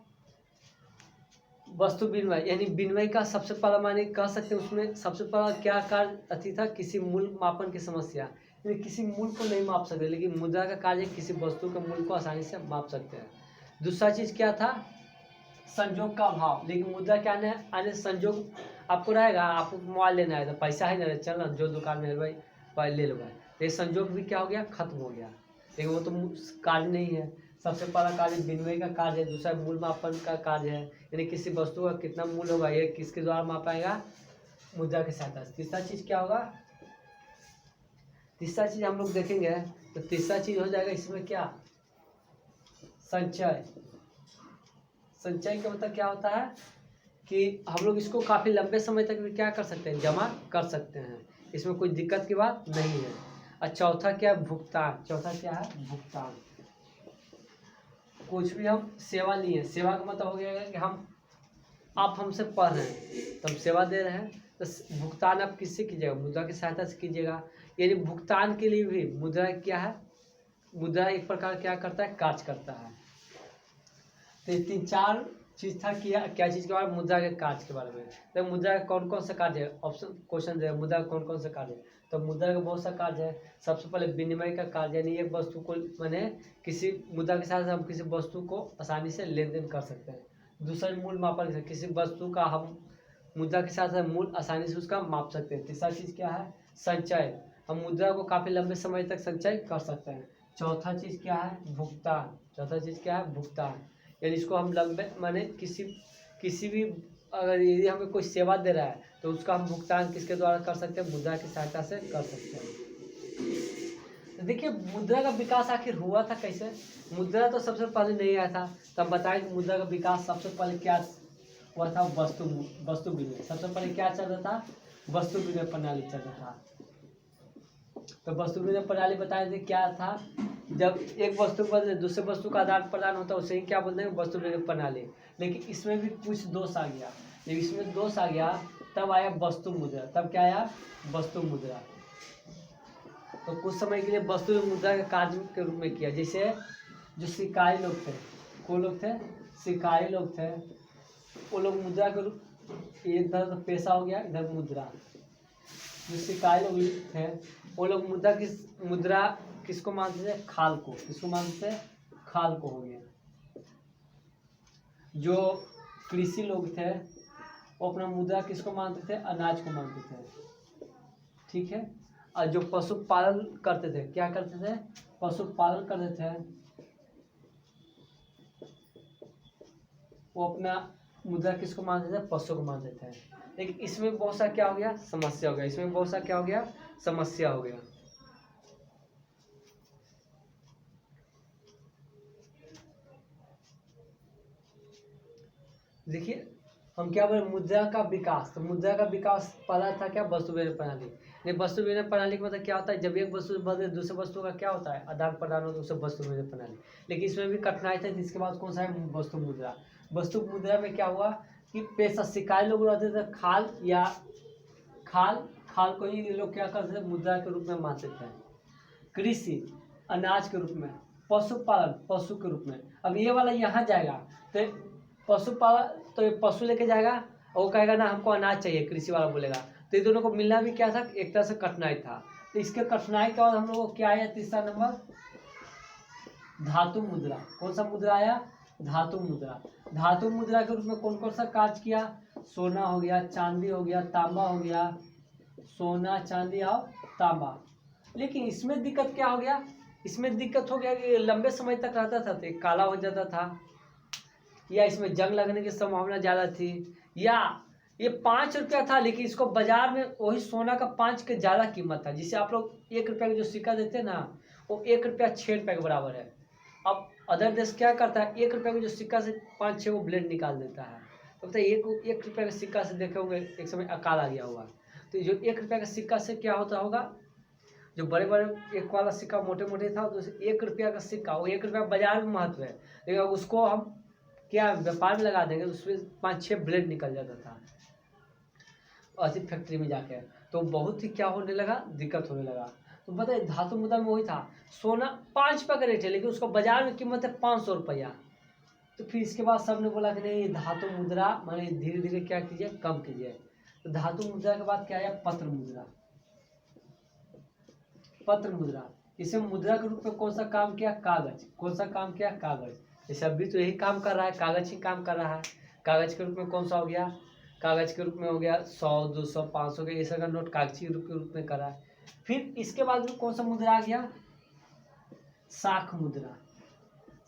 Speaker 1: वस्तु विनिमय, यानी विनिमय का सबसे पहला माने कह सकते हैं उसमें सबसे पहला क्या कार्य अति था, किसी मूल मापन की समस्या, यानी किसी मूल को नहीं माप सकते। लेकिन मुद्रा का कार्य किसी वस्तु के मूल को आसानी से माप सकते हैं। दूसरा चीज क्या था, संजोग का अभाव। लेकिन मुद्रा क्या है, आने संजोग आपको रहेगा, आपको मोबाइल लेना है तो पैसा ही नहीं, चल जो दुकान में है भाई ले लो भाई, ये संजोग भी क्या हो गया, खत्म हो गया। लेकिन वो तो कार्य नहीं है। सबसे पहला कार्य विनिमय का कार्य है, दूसरा मूल मापन का कार्य है, यानी किसी वस्तु का कितना मूल्य होगा ये किसके द्वारा मापाएगा, मुद्रा के सहायता से। तीसरा चीज क्या होगा, तीसरा चीज हम लोग देखेंगे, तो तीसरा चीज हो जाएगा इसमें क्या, संचय। संचय का मतलब क्या होता है कि हम लोग इसको काफी लंबे समय तक भी क्या कर सकते हैं, जमा कर सकते हैं, इसमें कोई दिक्कत की बात नहीं है। और चौथा क्या है, भुगतान। चौथा क्या है, भुगतान। कुछ भी हम सेवा लिए, सेवा का मतलब हो गया कि हम, आप हमसे पढ़ रहे हैं तो हम सेवा दे रहे हैं, तो भुगतान आप किससे कीजिएगा, मुद्रा की सहायता से कीजिएगा। यानी भुगतान के लिए भी मुद्रा क्या है, मुद्रा एक प्रकार क्या करता है, कार्य करता है। तो ये 3-4 चीज था, किया क्या चीज के बारे में, मुद्रा के कार्य के बारे में। तो मुद्रा का कौन कौन सा कार्य है, ऑप्शन क्वेश्चन है, मुद्रा का कौन कौन सा कार्य है, तो मुद्रा का बहुत सा कार्य है। सबसे पहले विनिमय का कार्य, यानी एक वस्तु को मैंने किसी मुद्रा के साथ हम किसी वस्तु को आसानी से लेन देन कर सकते हैं। दूसरा मूल मापन, किसी वस्तु का हम मुद्रा के साथ मूल आसानी से उसका माप सकते हैं। तीसरा चीज क्या है, संचय, हम मुद्रा को काफी लंबे समय तक संचय कर सकते हैं। चौथा चीज क्या है, भुगतान। चौथा चीज क्या है, भुगतान, यानी इसको हम लंबे माने किसी भी, अगर यदि हमें कोई सेवा दे रहा है तो उसका हम भुगतान किसके द्वारा कर सकते हैं, मुद्रा की सहायता से कर सकते हैं। तो देखिए मुद्रा का विकास आखिर हुआ था कैसे। मुद्रा तो सबसे पहले नहीं आया था, तब बताएं कि मुद्रा का विकास सबसे पहले क्या हुआ था, वस्तु विनिमय। सबसे पहले क्या चल रहा था, वस्तु विनिमय प्रणाली चल रहा था। तो वस्तु विनिमय प्रणाली बताए थे क्या था, जब एक वस्तु के बदले दूसरे वस्तु का आदान प्रदान होता है उसे ही क्या बोलते हैं, वस्तु विनिमय प्रणाली। लेकिन इसमें भी कुछ दोष आ गया, जब इसमें दोष आ गया तब आया वस्तु मुद्रा। तब क्या आया, वस्तु मुद्रा। तो कुछ समय के लिए वस्तु मुद्रा के कार्य के रूप में किया। जैसे जो सिक्काई लोग थे, कौन लोग थे, सिक्काई लोग थे, वो लोग मुद्रा के रूप, इधर तो पैसा हो गया, इधर मुद्रा। जो सिक्काई लोग थे वो लोग मुद्रा किसको मानते थे, खाल को। किसको मानते थे, खाल को हो गया। जो कृषि लोग थे वो अपना मुद्रा किसको मानते थे, अनाज को मानते थे, ठीक है। और जो पशुपालन करते थे, क्या करते थे, पशुपालन करते थे, वो अपना मुद्रा किसको मानते थे, पशु को मानते थे। लेकिन इसमें बहुत सा क्या हो गया, समस्या हो गया। इसमें बहुत सा क्या हो गया, समस्या हो गया। देखिए हम क्या बोले, मुद्रा का विकास। तो मुद्रा का विकास पहला था क्या, वस्तु विनिमय प्रणाली। नहीं, वस्तु विनिमय प्रणाली का मतलब क्या होता है, जब एक वस्तु बदले दूसरे वस्तु का क्या होता है, आदान प्रदान होता है, उसे वस्तु विनिमय प्रणाली। लेकिन इसमें भी कठिनाई थी। जिसके बाद कौन सा है, वस्तु मुद्रा। वस्तु मुद्रा में क्या हुआ कि पैसा, सिक्काई लोग रहते थे, खाल या खाल को ही लोग क्या करते थे, मुद्रा के रूप में मानते थे। कृषि, अनाज के रूप में। पशुपालन, पशु के रूप में। अब ये वाला यहाँ जाएगा तो पशुपालन, तो ये पशु लेके जाएगा और वो कहेगा ना हमको अनाज चाहिए, कृषि वाला बोलेगा। तो ये दोनों को मिलना भी क्या था, एक तरह से कठिनाई था। तो इसके कठिनाई के बाद हम लोग को क्या आया, तीसरा नंबर, धातु मुद्रा। कौन सा मुद्रा आया, धातु मुद्रा। धातु मुद्रा के रूप में कौन कौन सा कार्य किया, सोना हो गया, चांदी हो गया, तांबा हो गया, सोना चांदी और तांबा। लेकिन इसमें दिक्कत क्या हो गया, इसमें दिक्कत हो गया कि लंबे समय तक रहता था तो काला हो जाता था, या इसमें जंग लगने की संभावना ज़्यादा थी, या ये 5 रुपया था लेकिन इसको बाजार में वही सोना का 5 के ज़्यादा कीमत था। जिसे आप लोग 1 रुपया का जो सिक्का देते हैं ना, वो 1 रुपया 6 रुपये के बराबर है। अब अदर देश क्या करता है, 1 रुपये के जो सिक्का से 5-6 वो ब्लेड निकाल देता है। तो बताइए, एक रुपये का सिक्का से देखे होंगे एक समय अकाल आ गया होगा। तो जो 1 रुपये का सिक्का से क्या होता होगा, जो बड़े बड़े एक वाला सिक्का मोटे मोटे था, तो 1 रुपया का सिक्का, वो 1 रुपया बाजार में महत्व है, लेकिन उसको हम क्या व्यापार में लगा देंगे तो उसमें 5-6 ब्लेड निकल जाता था ऐसी फैक्ट्री में जाके। तो बहुत ही क्या होने लगा, दिक्कत होने लगा। तो बताइए धातु मुद्रा में वही था, सोना 5 रुपये का रेट है लेकिन उसका बाजार में कीमत है 500 रुपया। तो फिर इसके बाद सबने बोला कि नहीं, धातु मुद्रा माने धीरे धीरे क्या कीजिए, कम कीजिए। तो धातु मुद्रा के बाद क्या आया, पत्र मुद्रा। पत्र मुद्रा, इसमें मुद्रा के रूप में कौन सा काम किया, कागज। कौन सा काम किया, कागज। जैसे अभी तो यही काम कर रहा है, कागज ही काम कर रहा है। कागज के रूप में कौन सा हो गया, कागज के रूप में हो गया 100, 200, 500 के ऐसा का नोट कागजी रूप के रूप में कर रहा है। फिर इसके बाद में कौन सा मुद्रा आ गया, साख मुद्रा।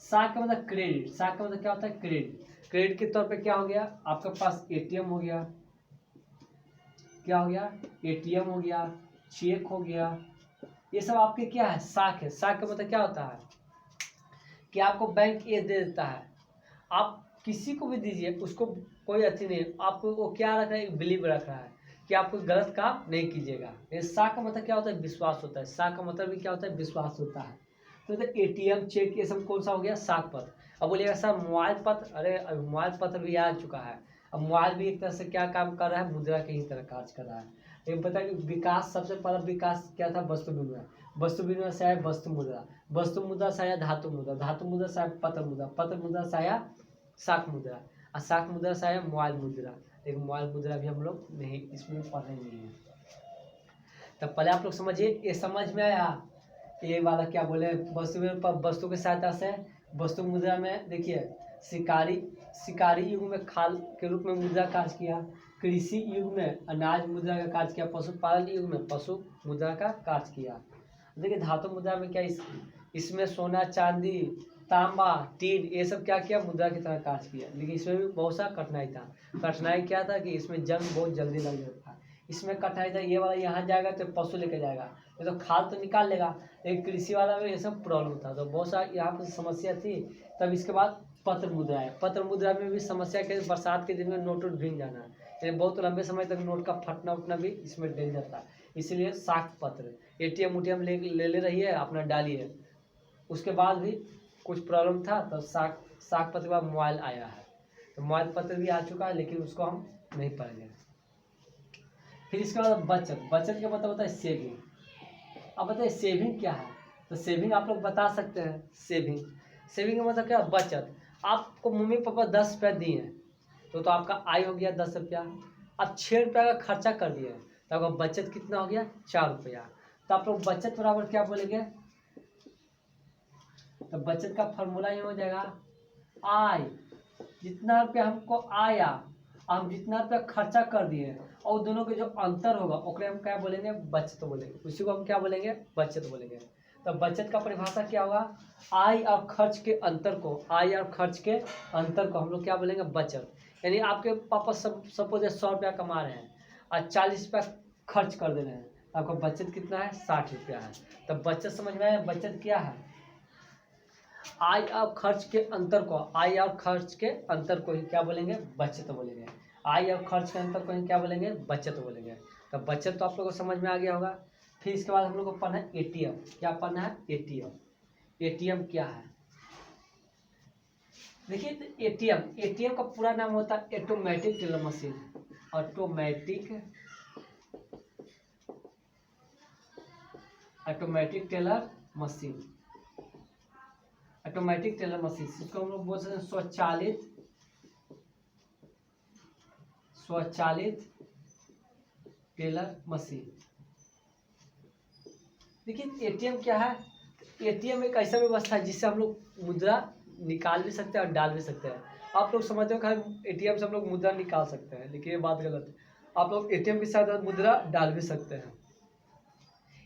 Speaker 1: साख का मतलब क्रेडिट। साख का मतलब क्या होता है, क्रेडिट। क्रेडिट के तौर पे क्या हो गया, आपके पास एटीएम हो गया, क्या हो गया, एटीएम हो गया, चेक हो गया, ये सब आपके क्या है, साख है। साख का मतलब क्या होता है कि आपको बैंक ये दे देता है, आप किसी को भी दीजिए, उसको कोई अथी नहीं, आपको वो क्या रख रहा है, बिलीव रख रहा है कि आप कोई गलत काम नहीं कीजिएगा। ये साख का मतलब क्या होता है, विश्वास होता है। साख का मतलब भी क्या होता है, विश्वास होता है। तो एटीएम, चेक, ये सब कौन सा हो गया, साख पत्र। अब बोलिएगा सर मोबाइल पत्र, अरे मोबाइल पत्र भी आ चुका है। अब मोबाइल भी एक तरह से क्या काम कर रहा है, मुद्रा के ही तरह कार्य कर रहा है। लेकिन पता है कि विकास, सबसे पहला विकास क्या था, वस्तु विनिमय। वस्तु विनिमय से आया वस्तु मुद्रा, वस्तु मुद्रा से आया धातु मुद्रा, धातु मुद्रा से आया पत्र मुद्रा, पत्र मुद्रा से आया शाख मुद्रा, और शाख मुद्रा से आया मोबाइल मुद्रा। लेकिन मोबाइल मुद्रा भी हम लोग नहीं, इसमें पढ़े नहीं है। तब पहले आप लोग समझिए, ये समझ में आया, ये वाला क्या बोले, वस्तु में वस्तु की सहायता से वस्तु मुद्रा में देखिए, शिकारी युग में खाल के रूप में मुद्रा कार्य किया, कृषि युग में अनाज मुद्रा का कार्य किया, पशुपालन युग में पशु मुद्रा का कार्य किया। देखिए धातु मुद्रा में क्या, इसमें सोना चांदी तांबा टीन ये सब क्या किया, मुद्रा की तरह कार्य किया। लेकिन इसमें भी बहुत सा कठिनाई था। कठिनाई क्या था कि इसमें जंग बहुत जल्दी लग जाता था। इसमें कठिनाई था, ये वाला यहाँ जाएगा तो पशु लेके जाएगा, ये तो खाद तो निकाल लेगा, लेकिन कृषि वाला में ये सब प्रॉब्लम था, तो बहुत सा यहाँ पर समस्या थी। तब इसके बाद पत्र मुद्रा है। पत्र मुद्रा में भी समस्या के, बरसात के दिन में नोट भीग जाना, यानी बहुत लंबे समय तक नोट का फटना उठना भी इसमें डेंजर था। इसलिए शाख पत्र, एटीएम उटीएम ले रही है अपना डालिए। उसके बाद भी कुछ प्रॉब्लम था, तो शाख पत्र के बाद मोबाइल आया है, तो मोबाइल पत्र भी आ चुका है, लेकिन उसको हम नहीं पढ़ेंगे। फिर इसके बाद बचत, बचत का मतलब होता है सेविंग। अब बताइए सेविंग क्या है, तो सेविंग आप लोग बता सकते हैं। सेविंग का मतलब क्या, बचत। आपको मम्मी पापा 10 रुपया दिए हैं, तो आपका आय हो गया 10 रुपया। अब 6 रुपया का खर्चा कर दिए, तो आपका बचत कितना हो गया, 4 रुपया। तो आप लोग बचत बराबर क्या बोलेंगे, तो बचत का फॉर्मूला ये हो जाएगा, आय, जितना रुपया हमको आया, हम जितना रुपया खर्चा कर दिए, और दोनों के जो अंतर होगा ओकरे हम क्या बोलेंगे, बचत बोलेंगे। उसी को हम क्या बोलेंगे, बचत बोलेंगे। तो बचत का परिभाषा क्या होगा, आय और खर्च के अंतर को, आय और खर्च के अंतर को हम लोग क्या बोलेंगे, बचत। यानी आपके पापा सपोज 100 रुपया कमा रहे हैं और 40 रुपया खर्च कर दे रहे हैं, तो आपका बचत कितना है, 60 रुपया है। तो बचत समझ में आया, बचत क्या है, आय और खर्च के अंतर को, आय और खर्च के अंतर को ही क्या बोलेंगे, बचत बोलेंगे। आय और खर्च के अंतर को ही क्या बोलेंगे, बचत बोलेंगे। तो बचत तो आप लोगों को समझ में आ गया होगा। फिर इसके बाद हम लोग को पढ़ना है एटीएम। क्या पढ़ना है, एटीएम। एटीएम क्या है, देखिए एटीएम का पूरा नाम होता है automatic teller machine. Automatic teller machine, automatic teller machine, इसको हम लोग बोल सकते हैं स्वचालित टेलर मशीन। देखिए एटीएम क्या है, एटीएम एक ऐसा व्यवस्था है जिससे हम लोग मुद्रा निकाल भी सकते हैं और डाल भी सकते हैं। आप लोग समझते हो कि एटीएम से हम लोग मुद्रा निकाल सकते हैं, लेकिन ये बात गलत है। आप लोग एटीएम के साथ मुद्रा डाल भी सकते हैं।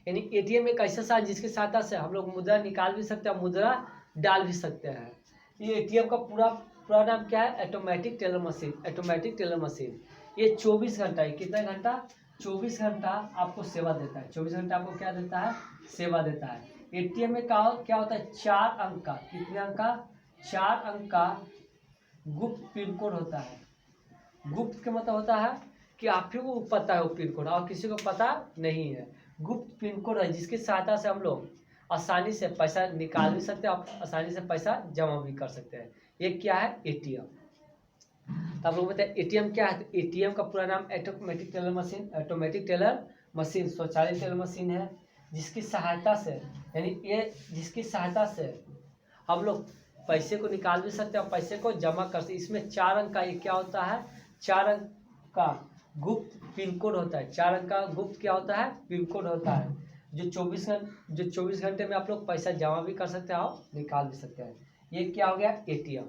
Speaker 1: यानी एटीएम एक ऐसा साधन जिसकी सहायता से हम लोग मुद्रा निकाल भी सकते हैं, मुद्रा डाल भी सकते हैं। ये एटीएम का पूरा नाम क्या है, automatic teller machine. Automatic teller machine ये 24 घंटा है, कितना घंटा, 24 घंटा आपको सेवा देता है। 24 घंटा आपको क्या देता है, सेवा देता है। एटीएम में क्या होता है, 4 अंक का, कितने अंक का, 4 अंक का गुप्त पिन कोड होता है। गुप्त का मतलब होता है कि आप ही को पता है वो पिन कोड और किसी को पता नहीं है। गुप्त पिन कोड है जिसकी सहायता से हम लोग आसानी से पैसा निकाल भी सकते हैं और आसानी से पैसा जमा भी कर सकते हैं। ये क्या है, एटीएम। तो आप लोग बताए एटीएम क्या है, तो एटीएम का पूरा नाम automatic teller machine, automatic teller machine स्वचालित टेलर मशीन है, जिसकी सहायता से, यानी ये जिसकी सहायता से हम लोग पैसे को निकाल भी सकते हैं और पैसे को जमा कर सकते। इसमें 4 अंक का ये क्या होता है, 4 अंक का गुप्त पिन कोड होता है। 4 अंक का गुप्त क्या होता है, पिन कोड होता है, जो 24 घंटे में आप लोग पैसा जमा भी कर सकते हैं और निकाल भी सकते हैं। ये क्या हो गया, एटीएम।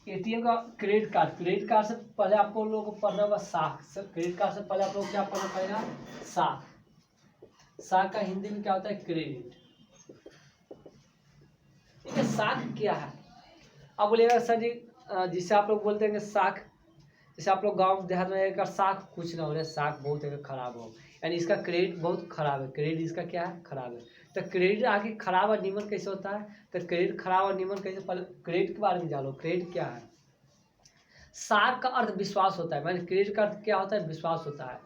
Speaker 1: एटीएम का क्रेडिट कार्ड से पहले आपको लोगों को पढ़ना होगा साख। क्रेडिट कार्ड से पहले आप लोग क्या पढ़ना पड़ेगा, साख। साख का हिंदी में क्या होता है, क्रेडिट। ठीक है, साख क्या है, अब बोलिएगा सर जी जिसे आप लोग बोलते हैं कि साख, जैसे आप लोग गांव देहात में साख कुछ ना हो रहा, साख बहुत खराब हो, यानी इसका क्रेडिट बहुत खराब है, क्रेडिट इसका क्या है, खराब है। तो क्रेडिट आगे खराब और निमन कैसे होता है, तो क्रेडिट खराब और निमन कैसे, पहले क्रेडिट के बारे में जानो। क्रेडिट क्या है, साख का अर्थ विश्वास होता है, मैंने क्रेडिट का अर्थ क्या होता है, विश्वास होता है।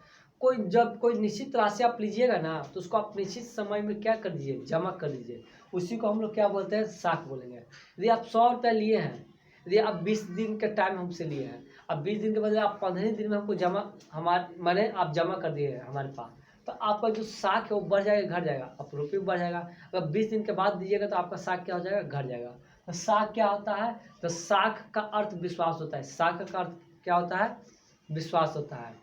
Speaker 1: जब कोई निश्चित राशि आप लीजिएगा ना, तो उसको आप निश्चित समय में क्या कर दीजिए, जमा कर दीजिए, उसी को हम लोग क्या बोलते हैं, साख बोलेंगे। यदि आप 100 रुपया लिए हैं, यदि आप 20 दिन का टाइम हमसे लिए हैं, अब 20 दिन के बदले आप 15 दिन में हमको जमा, हमारे माने आप जमा कर दिए हैं हमारे पास, तो आपका जो साख है वो बढ़ जाएगा, घट जाएगा, आप रुपये बढ़ जाएगा। अगर 20 दिन के बाद दीजिएगा तो आपका साख क्या हो जाएगा, घट जाएगा। तो साख क्या होता है, तो साख का अर्थ विश्वास होता है। साख का अर्थ क्या होता है, विश्वास होता है।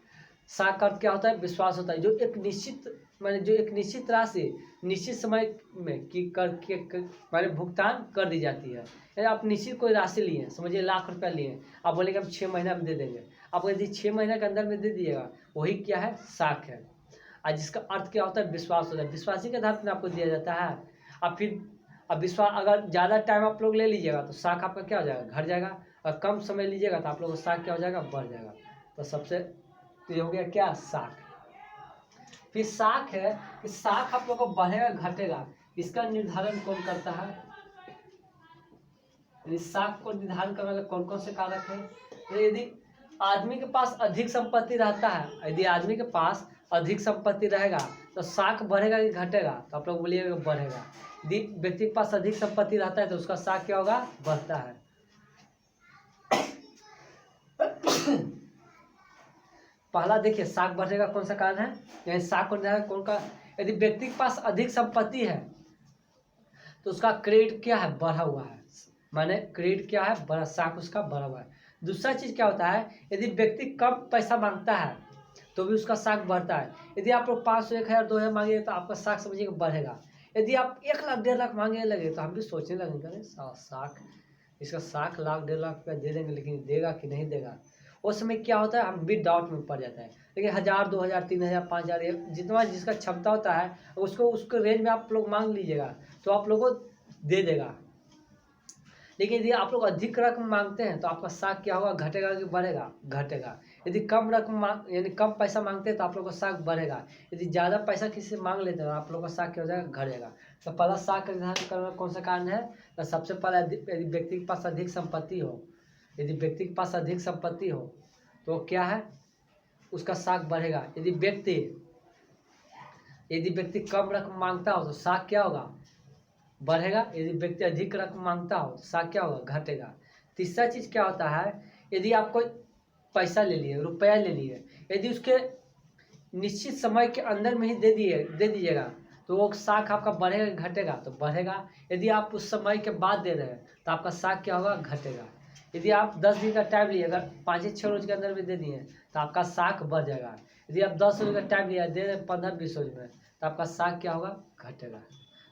Speaker 1: साख का अर्थ क्या होता है, विश्वास होता है। जो एक निश्चित माने जो एक निश्चित राशि निश्चित समय में माने भुगतान कर दी जाती है। यदि आप निश्चित कोई राशि लिए हैं, समझिए लाख रुपया लिए हैं, आप बोलेंगे हम 6 महीना में दे देंगे, आप यदि 6 महीने के अंदर में दे दिएगा, वही क्या है, साख है। और जिसका अर्थ क्या होता है, विश्वास होता है। विश्वासी के आधार पर आपको दिया जाता है। अब विश्वास अगर ज़्यादा टाइम आप लोग ले लीजिएगा तो साख आपका क्या हो जाएगा, घट जाएगा, और कम समय लीजिएगा तो आप लोग का साख क्या हो जाएगा, बढ़ जाएगा। तो सबसे ये हो गया क्या, साख। फिर साख है कि साख आप लोग को बढ़ेगा घटेगा, इसका निर्धारण कौन करता है, यदि साख को निर्धारण करने वाले कौन कौन से कारक है। तो यदि आदमी के पास अधिक संपत्ति रहता है, यदि आदमी के पास अधिक संपत्ति रहेगा तो साख बढ़ेगा कि घटेगा, तो आप लोग बोलिएगा बढ़ेगा। यदि व्यक्ति के पास अधिक संपत्ति रहता है तो उसका साख क्या होगा, बढ़ता है। पहला देखिए साख बढ़ेगा कौन सा कारण है, यानी साख बढ़ेगा कौन का, यदि व्यक्ति के पास अधिक संपत्ति है तो उसका क्रेडिट क्या है, बढ़ा हुआ है, माने क्रेडिट क्या है, बड़ा, साख उसका बढ़ा हुआ है। दूसरा चीज क्या होता है, यदि व्यक्ति कम पैसा मांगता है तो भी उसका साख बढ़ता है। यदि आप लोग 500, 1000, 2000 मांगे तो आपका साख समझिए बढ़ेगा। यदि आप 1 लाख 1.5 लाख मांगे लगे तो हम भी सोचने लगेंगे, अरे साख, इसका साख लाख 1.5 लाख रुपया दे देंगे, लेकिन देगा कि नहीं देगा। उस समय क्या होता है, हम भी डाउट में पड़ जाता है। लेकिन 1000, 2000, 3000, 5000 जितना जिसका क्षमता होता है उसको रेंज में आप लोग मांग लीजिएगा तो आप लोग को दे देगा। लेकिन यदि आप लोग अधिक रकम मांगते हैं तो आपका साख क्या होगा, घटेगा कि बढ़ेगा, घटेगा। यदि कम रकम यानी कम पैसा मांगते हैं तो आप लोग का साख बढ़ेगा। यदि ज़्यादा पैसा किसी से मांग लेते हैं तो आप लोग का साख क्या हो जाएगा, घट जाएगा। तो पहला साख का निर्धारण करना कौन सा कारण है, तो सबसे पहला यदि व्यक्ति के पास अधिक संपत्ति हो, यदि व्यक्ति के पास अधिक संपत्ति हो तो क्या है, उसका साख बढ़ेगा। यदि व्यक्ति कम रकम मांगता हो तो साख क्या होगा, बढ़ेगा। यदि व्यक्ति अधिक रकम मांगता हो तो साख क्या होगा, घटेगा। तीसरा चीज क्या होता है, यदि आप कोई पैसा ले लिए, रुपया ले लिए, यदि उसके निश्चित समय के अंदर में ही दे दीजिएगा तो वो साख आपका बढ़ेगा कि घटेगा, तो बढ़ेगा। यदि आप उस समय के बाद दे रहे हैं तो आपका साख क्या होगा, घटेगा। यदि आप 10 दिन का टाइम लिए, अगर 5-6 रोज के अंदर में दे दिए तो आपका साख बढ़ जाएगा। यदि आप 10 रोज का टाइम लिया, दे रहे 15-20 रोज में, तो आपका साख क्या होगा, घटेगा।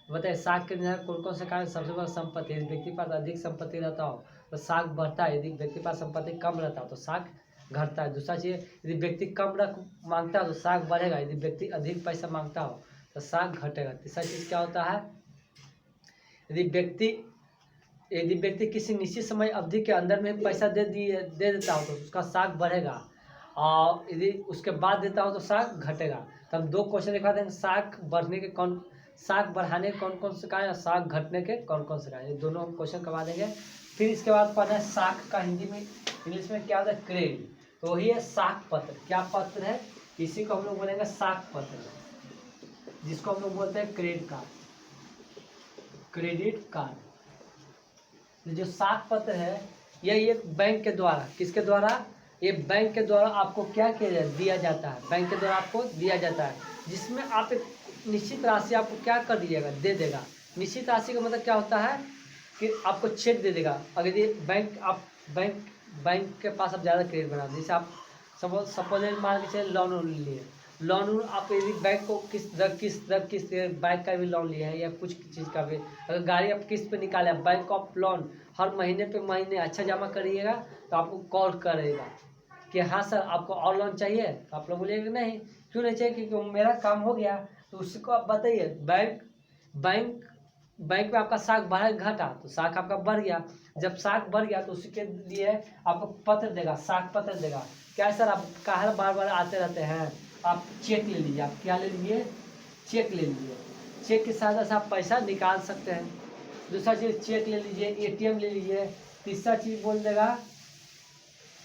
Speaker 1: बताइए साख के निर्धारण कौन कौन से कारण, सबसे बड़ा संपत्ति। यदि व्यक्ति के पास अधिक संपत्ति रहता हो तो साख बढ़ता है, यदि व्यक्ति के पास संपत्ति कम रहता हो तो साख घटता है। दूसरा चीज, यदि व्यक्ति कम रकम मांगता है तो साख बढ़ेगा, यदि व्यक्ति अधिक पैसा मांगता हो तो साख घटेगा। तीसरा चीज क्या होता है, यदि व्यक्ति किसी निश्चित समय अवधि के अंदर में पैसा दे देता हो तो उसका साख बढ़ेगा, और यदि उसके बाद देता हो तो साख घटेगा। तो हम 2 क्वेश्चन दिखा देंगे, साख बढ़ाने के कौन कौन से कारण, साख घटने के कौन कौन से कारण, ये दोनों हम क्वेश्चन करवा देंगे। फिर इसके बाद पढ़ना है साख का हिंदी में, इंग्लिश में क्या होता है, क्रेडिट। तो वही है साख पत्र। क्या पत्र है, इसी को हम लोग बोलेंगे साख पत्र, जिसको हम लोग बोलते हैं क्रेडिट कार्ड। जो साख पत्र है यह एक बैंक के द्वारा, किसके द्वारा, ये बैंक के द्वारा आपको क्या दिया जाता है, बैंक के द्वारा आपको दिया जाता है, जिसमें आप एक निश्चित राशि आपको क्या कर दीजिएगा, दे देगा। निश्चित राशि का मतलब क्या होता है कि आपको चेक दे देगा। अगर ये बैंक के पास आप ज़्यादा क्रेडिट बना, जैसे आप सपोज मान के चलिए लोन लिए, लोन आप यदि बैंक को किस्त बाइक का भी लोन लिया है या कुछ चीज़ का भी, अगर गाड़ी आप किस्त पे निकाले, बैंक ऑफ लोन हर महीने पे महीने अच्छा जमा करिएगा तो आपको कॉल करेगा कि हाँ सर आपको और लोन चाहिए, तो आप लोग बोलिएगा नहीं, क्यों नहीं चाहिए, क्योंकि मेरा काम हो गया। तो उसी को आप बताइए, बैंक में आपका साख बढ़ा घटा तो साख आपका बढ़ गया। जब साख बढ़ गया तो उसी के लिए आपको पत्र देगा, साख पत्र देगा। क्या सर आप कहाँ बार बार आते रहते हैं, आप चेक ले लीजिए। आप क्या ले लीजिए? चेक ले लीजिए। चेक की सहायता से आप पैसा निकाल सकते हैं। दूसरा चीज़ चेक ले लीजिए, एटीएम ले लीजिए। तीसरा चीज़ बोल देगा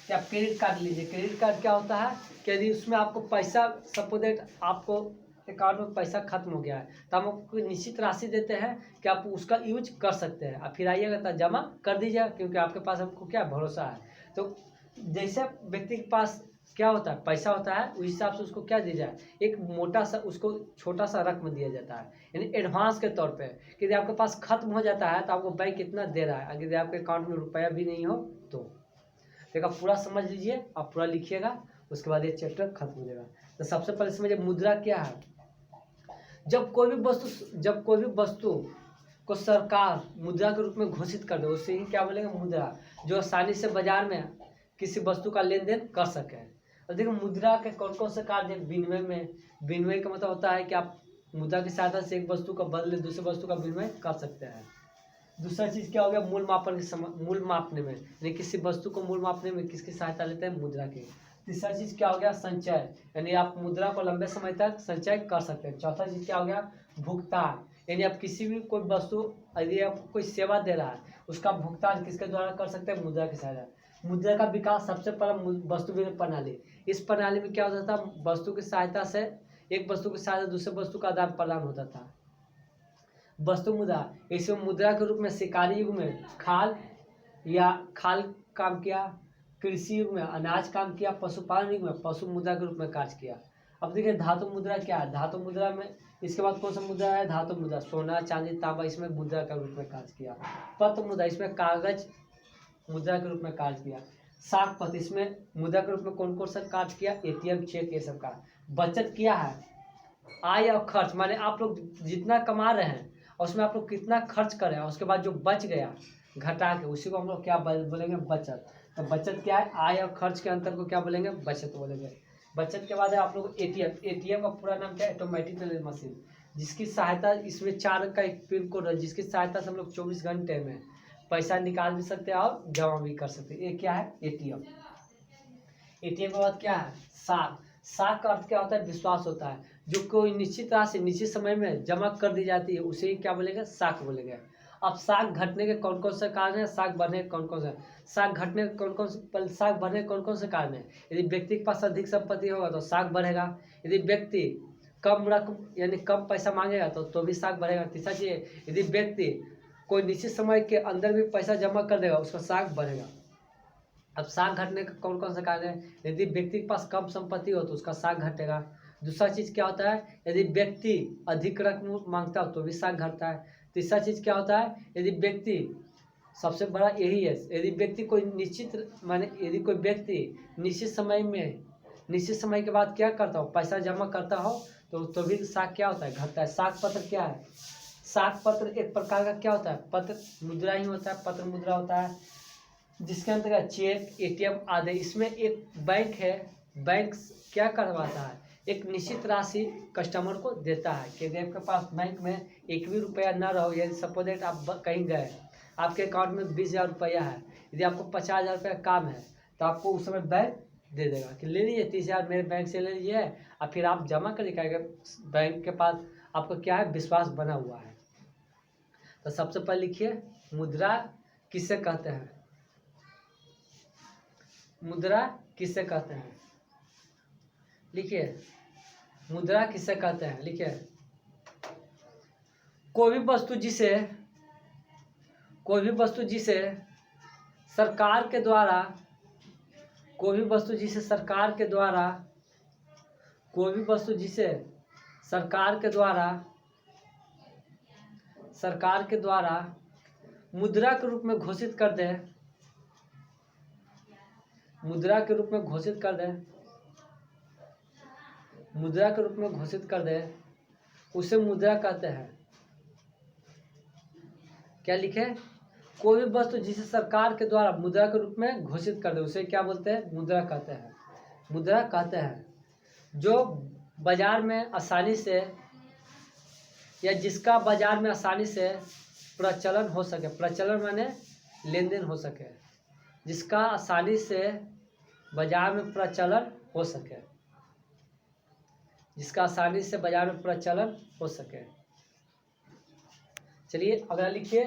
Speaker 1: कि आप क्रेडिट कार्ड लीजिए। क्रेडिट कार्ड क्या होता है कि यदि उसमें आपको पैसा सपोज दैट आपको अकाउंट में पैसा खत्म हो गया है तो हम आपको निश्चित राशि देते हैं कि आप उसका यूज कर सकते हैं। आप फिर आइएगा तो जमा कर दीजिएगा, क्योंकि आपके पास हमको क्या भरोसा है। तो जैसे व्यक्ति के पास क्या होता है, पैसा होता है, उस हिसाब से उसको क्या दिया जाए, एक मोटा सा उसको छोटा सा रकम दिया जाता है, यानी एडवांस के तौर पे कि यदि आपके पास खत्म हो जाता है तो आपको बैंक कितना दे रहा है। अगर आपके अकाउंट में रुपया भी नहीं हो तो आप पूरा समझ लीजिए, आप पूरा लिखिएगा, उसके बाद ये चैप्टर खत्म हो जाएगा। तो सबसे पहले समझिए मुद्रा क्या है। जब कोई भी वस्तु को सरकार मुद्रा के रूप में घोषित कर दे उसे ही क्या बोलेंगे? मुद्रा। जो आसानी से बाजार में किसी वस्तु का लेन देन कर सके। और देखो मुद्रा के कौन कौन से कार्य हैं। विनिमय का मतलब होता है कि आप मुद्रा की सहायता से एक वस्तु का बदले दूसरे वस्तु का विनिमय कर सकते हैं। दूसरा चीज क्या हो गया? मूल मापन के मूल मापने में, यानी किसी वस्तु को मूल मापने में किसकी सहायता लेते हैं? मुद्रा की। तीसरा चीज क्या हो गया? संचय, यानी आप मुद्रा को लंबे समय तक संचय कर सकते हैं। चौथा चीज क्या हो गया? भुगतान, यानी आप किसी भी कोई वस्तु यदि आपको कोई सेवा दे रहा है उसका भुगतान किसके द्वारा कर सकते हैं? मुद्रा की सहायता। मुद्रा का विकास सबसे पहला वस्तु विनिमय प्रणाली। इस प्रणाली में क्या होता था? वस्तु की सहायता से एक वस्तु की सहायता दूसरे वस्तु का आदान प्रदान होता था। वस्तु मुद्रा, इसमें मुद्रा के रूप में शिकारी युग में खाल काम किया, कृषि युग में अनाज काम किया, पशुपालन युग में पशु मुद्रा के रूप में कार्य किया। अब देखिए धातु मुद्रा क्या है। धातु मुद्रा में इसके बाद कौन सा मुद्रा है? धातु मुद्रा, सोना चांदी तांबा, इसमें मुद्रा के रूप में कार्य किया। पत्र मुद्रा, इसमें कागज मुद्रा के रूप में कार्य किया। साख पत्र, इसमें मुद्रा के रूप में कौन कौन सा कार्य किया? एटीएम, चेक, ये सब का। बचत किया है, आय और खर्च, माने आप लोग जितना कमा रहे हैं और उसमें आप लोग कितना खर्च कर रहे हैं, उसके बाद जो बच गया घटा के उसी को हम लोग क्या बोलेंगे? बचत। तो बचत क्या है? आय और खर्च के अंतर को क्या बोलेंगे? बचत बोलेंगे। बचत के बाद है आप लोग एटीएम। एटीएम का पूरा नाम क्या है? ऑटोमेटिक टेलर मशीन, जिसकी सहायता, इसमें 4 अंक का एक पिन कोड है जिसकी सहायता से हम लोग 24 घंटे में पैसा निकाल भी सकते हैं और जमा भी कर सकते हैं। ये क्या है? एटीएम। एटीएम के बाद क्या है? साख। साख का अर्थ क्या होता है? विश्वास होता है। जो कोई निश्चित राशि निश्चित समय में जमा कर दी जाती है उसे क्या बोलेंगे? साख बोलेंगे। अब साख घटने के कौन कौन से कारण है? साख बढ़ने के कौन कौन से? साख घटने के कौन कौन से? साख बढ़ने के कौन कौन से कारण है? यदि व्यक्ति के पास अधिक संपत्ति होगा तो साख बढ़ेगा। यदि व्यक्ति कम रकम यानी कम पैसा मांगेगा तो भी साख बढ़ेगा। तीसरा चीज, यदि व्यक्ति कोई निश्चित समय के अंदर भी पैसा जमा कर देगा उसका साख बढ़ेगा। अब साख घटने का कौन कौन सा कारण है? यदि व्यक्ति के पास कम संपत्ति हो तो उसका साख घटेगा। दूसरा चीज क्या होता है? यदि व्यक्ति अधिक रकम मांगता हो तो भी साख घटता है। तीसरा चीज क्या होता है? यदि व्यक्ति, सबसे बड़ा यही है, यदि व्यक्ति कोई यदि कोई व्यक्ति निश्चित समय के बाद क्या करता हो? पैसा जमा करता हो तो भी साख क्या होता है? घटता है। साख पत्र क्या है? साख पत्र एक प्रकार का क्या होता है? पत्र मुद्रा ही होता है, पत्र मुद्रा होता है, जिसके अंतर्गत चेक, एटीएम आदि। इसमें एक बैंक है, बैंक क्या करवाता है? एक निश्चित राशि कस्टमर को देता है कि यदि आपके पास बैंक में एक भी रुपया न रहो, यदि सपोज दैट आप कहीं गए, आपके अकाउंट में 20,000 रुपया है, यदि आपको 50,000 रुपया काम है तो आपको उस समय बैंक दे देगा कि ले लीजिए 30,000 मेरे बैंक से ले लीजिए और फिर आप जमा करिएगा। बैंक के पास आपका क्या है? विश्वास बना हुआ है। तो सबसे पहले लिखिए मुद्रा किसे कहते हैं? मुद्रा किसे कहते हैं? लिखिए मुद्रा किसे कहते हैं? लिखिए कोई भी वस्तु जिसे सरकार के द्वारा मुद्रा के रूप में घोषित कर दे, उसे मुद्रा कहते हैं। क्या लिखे? कोई भी वस्तु जिसे सरकार के द्वारा मुद्रा के रूप में घोषित कर दे उसे क्या बोलते हैं? मुद्रा कहते हैं। मुद्रा कहते हैं जो बाजार में आसानी से या जिसका बाजार में आसानी से प्रचलन हो सके। प्रचलन माने लेन देन हो सके, जिसका आसानी से बाजार में प्रचलन हो सके। जिसका आसानी से बाजार में प्रचलन हो सके। चलिए अगला लिखिए,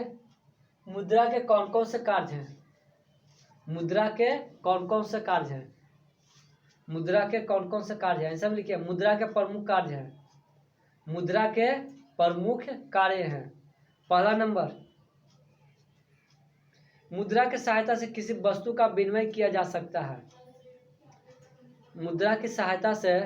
Speaker 1: मुद्रा के कौन कौन से कार्य हैं? मुद्रा के कौन कौन से कार्य हैं? मुद्रा के कौन कौन से कार्य हैं? सब लिखिए, मुद्रा के प्रमुख कार्य हैं। मुद्रा के प्रमुख कार्य हैं। पहला नंबर, मुद्रा की सहायता से किसी वस्तु का विनिमय किया जा सकता है। मुद्रा की सहायता से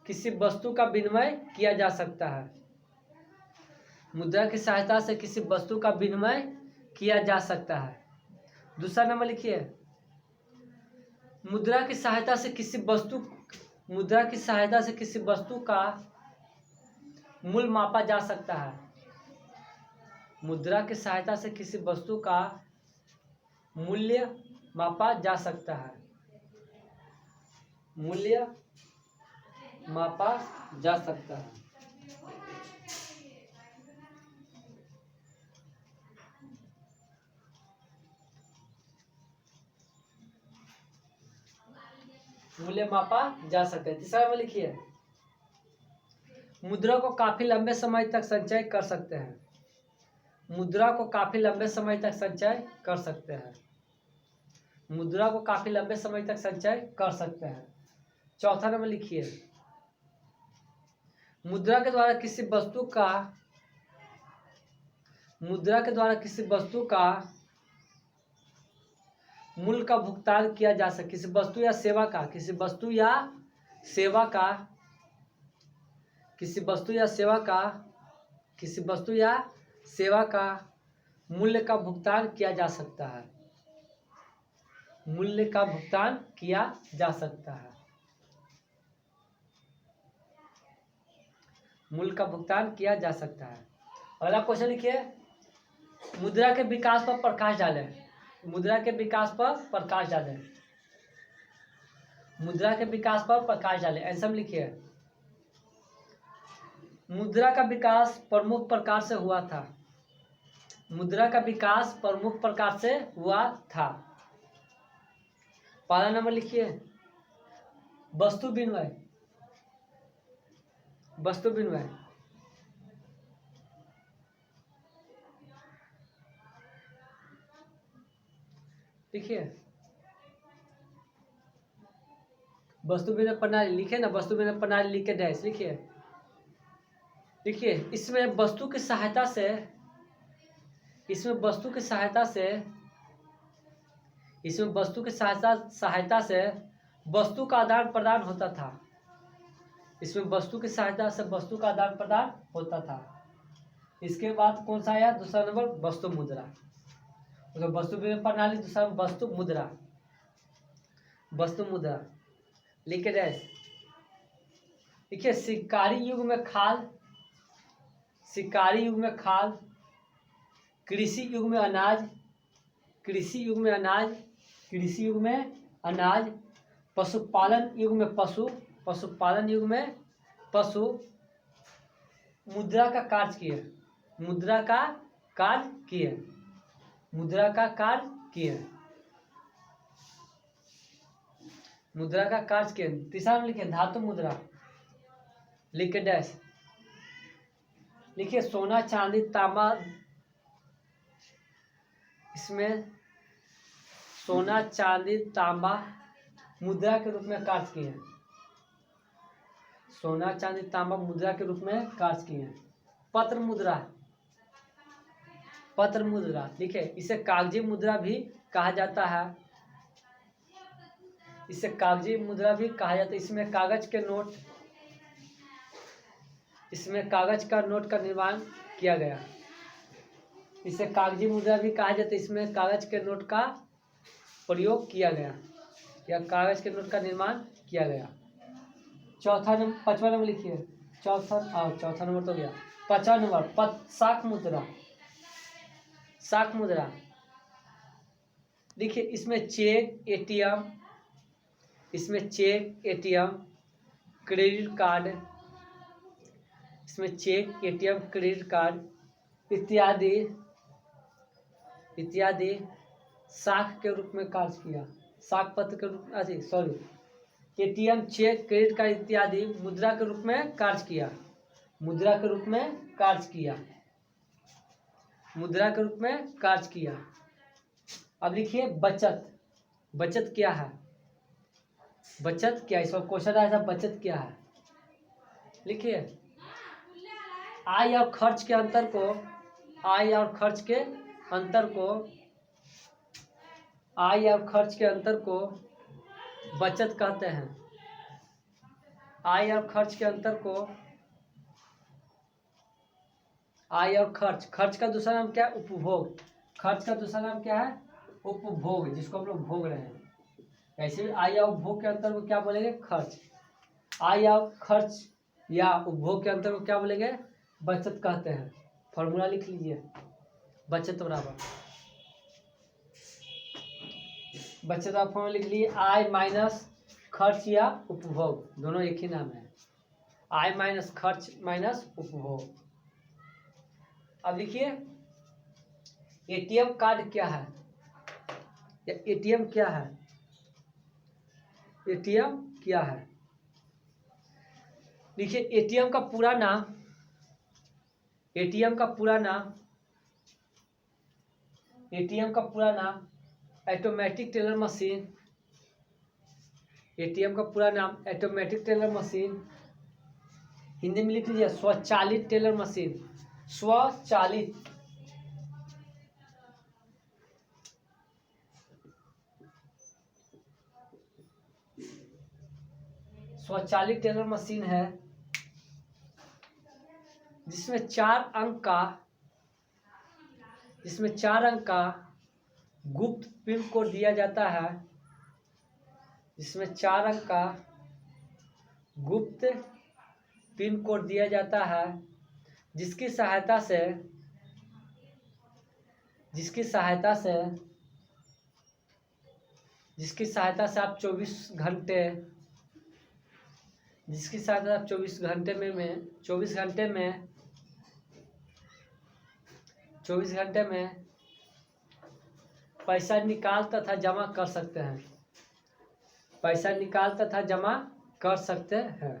Speaker 1: किसी वस्तु का विनिमय किया जा सकता है। मुद्रा की सहायता से किसी वस्तु का विनिमय किया जा सकता है। दूसरा नंबर लिखिए, मुद्रा की सहायता से किसी वस्तु का मूल्य मापा जा सकता है। मुद्रा की सहायता से किसी वस्तु का मूल्य मापा जा सकता है। मूल्य मापा जा सकता है। मूल्य मापा जा सकता है। तीसरा नंबर लिखिए, मुद्रा को काफी लंबे समय तक संचय कर सकते हैं। मुद्रा को काफी लंबे समय तक संचय कर सकते हैं। मुद्रा को काफी लंबे समय तक संचय कर सकते हैं। चौथा नंबर लिखिए, मुद्रा के द्वारा किसी वस्तु का मूल्य का भुगतान किया जा सकता है। किसी वस्तु या सेवा का मूल्य का भुगतान किया जा सकता है। मूल्य का भुगतान किया जा सकता है। मूल्य का भुगतान किया जा सकता है। अगला क्वेश्चन लिखिए, मुद्रा के विकास पर प्रकाश डालें। मुद्रा के विकास पर प्रकाश डालें। मुद्रा के विकास पर प्रकाश डालें। आंसर लिखिए, मुद्रा का विकास प्रमुख प्रकार से हुआ था। मुद्रा का विकास प्रमुख प्रकार से हुआ था। पहला नंबर लिखिए, वस्तु विनिमय। वस्तु विनिमय, लिखिए वस्तु विनिमय प्रणाली, लिखे ना, वस्तु विनिमय प्रणाली लिख के डैश लिखिए। देखिए इसमें वस्तु की सहायता से वस्तु का आदान प्रदान होता था। इसमें वस्तु की सहायता से वस्तु का आदान प्रदान होता था। इसके बाद कौन सा आया? दूसरा नंबर वस्तु मुद्रा। तो वस्तु विनिमय प्रणाली, दूसरा वस्तु मुद्रा। वस्तु मुद्रा लिख के डैश। देखिए शिकारी युग में खाल, कृषि युग में अनाज, पशुपालन युग में पशु, मुद्रा का कार्य किए। मुद्रा का कार्य किए। तीसरा में लिखे धातु मुद्रा, लिख के डैश। लिखिए सोना चांदी तांबा, इसमें सोना चांदी तांबा मुद्रा के रूप में कार्य किए। सोना चांदी तांबा मुद्रा के रूप में कार्य किए। पत्र मुद्रा लिखे, इसे कागजी मुद्रा भी कहा जाता है। इसमें कागज का नोट का निर्माण किया गया। इसे कागजी मुद्रा भी कहा जाता है। इसमें कागज के नोट का प्रयोग किया गया या कागज के नोट का निर्माण किया गया। पांचवा नंबर लिखिए। चौथा नंबर तो गया। पांचवा नंबर शाख मुद्रा। देखिए इसमें चेक, एटीएम, क्रेडिट कार्ड इत्यादि शाख के रूप में कार्य किया। साख पत्र के रूप में, sorry, ATM, cheque, credit card इत्यादि मुद्रा के रूप में कार्य किया, मुद्रा के रूप में कार्य किया, मुद्रा के रूप में कार्य किया। अब लिखिए बचत, बचत क्या है, बचत क्या है, इस वक्त क्वेश्चन आया था बचत क्या है। लिखिए आय और खर्च के अंतर को, आय और खर्च के अंतर को, आय और खर्च के अंतर को बचत कहते हैं। आय और खर्च के अंतर को, आय और खर्च, खर्च का दूसरा नाम क्या है, उपभोग, खर्च का दूसरा नाम क्या है, उपभोग, जिसको हम लोग भोग रहे हैं। ऐसे ही आय और उपभोग के अंतर को क्या बोलेंगे, खर्च। आय और खर्च या उपभोग के अंतर को क्या बोलेंगे, बचत कहते हैं। फॉर्मूला लिख लीजिए, बचत बराबर, बचत का फॉर्मूला लिख लीजिए, आय माइनस खर्च या उपभोग, दोनों एक ही नाम है, आय माइनस खर्च माइनस उपभोग। अब लिखिए एटीएम कार्ड क्या है, या एटीएम क्या है, एटीएम क्या है। लिखिए एटीएम का पूरा नाम, एटीएम का पूरा नाम, एटीएम का पूरा नाम ऑटोमेटिक टेलर मशीन, एटीएम का पूरा नाम ऑटोमेटिक टेलर मशीन, हिंदी में लिख लीजिए स्वचालित टेलर मशीन, स्वचालित, स्वचालित टेलर मशीन है जिसमें 4 अंक का, जिसमें 4 अंक का गुप्त पिन कोड दिया जाता है, जिसमें 4 अंक का गुप्त पिन कोड दिया जाता है, जिसकी सहायता से, जिसकी सहायता से, जिसकी सहायता से आप 24 घंटे, जिसकी सहायता से आप 24 घंटे में 24 घंटे में 24 घंटे में पैसा निकाल तथा जमा कर सकते हैं, पैसा निकाल तथा जमा कर सकते हैं,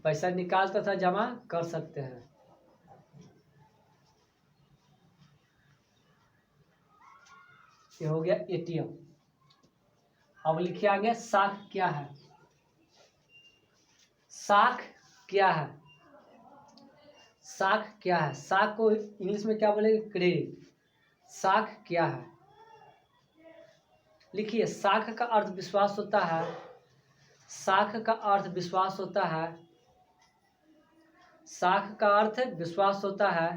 Speaker 1: पैसा निकाल तथा जमा कर सकते हैं। ये हो गया एटीएम। अब लिखिए आगे साख क्या है, साख क्या है, साख क्या है, साख को इंग्लिश में क्या बोलेंगे, क्रेडिट। साख क्या है, लिखिए साख का अर्थ विश्वास होता है, साख का अर्थ विश्वास होता है, साख का अर्थ विश्वास होता है,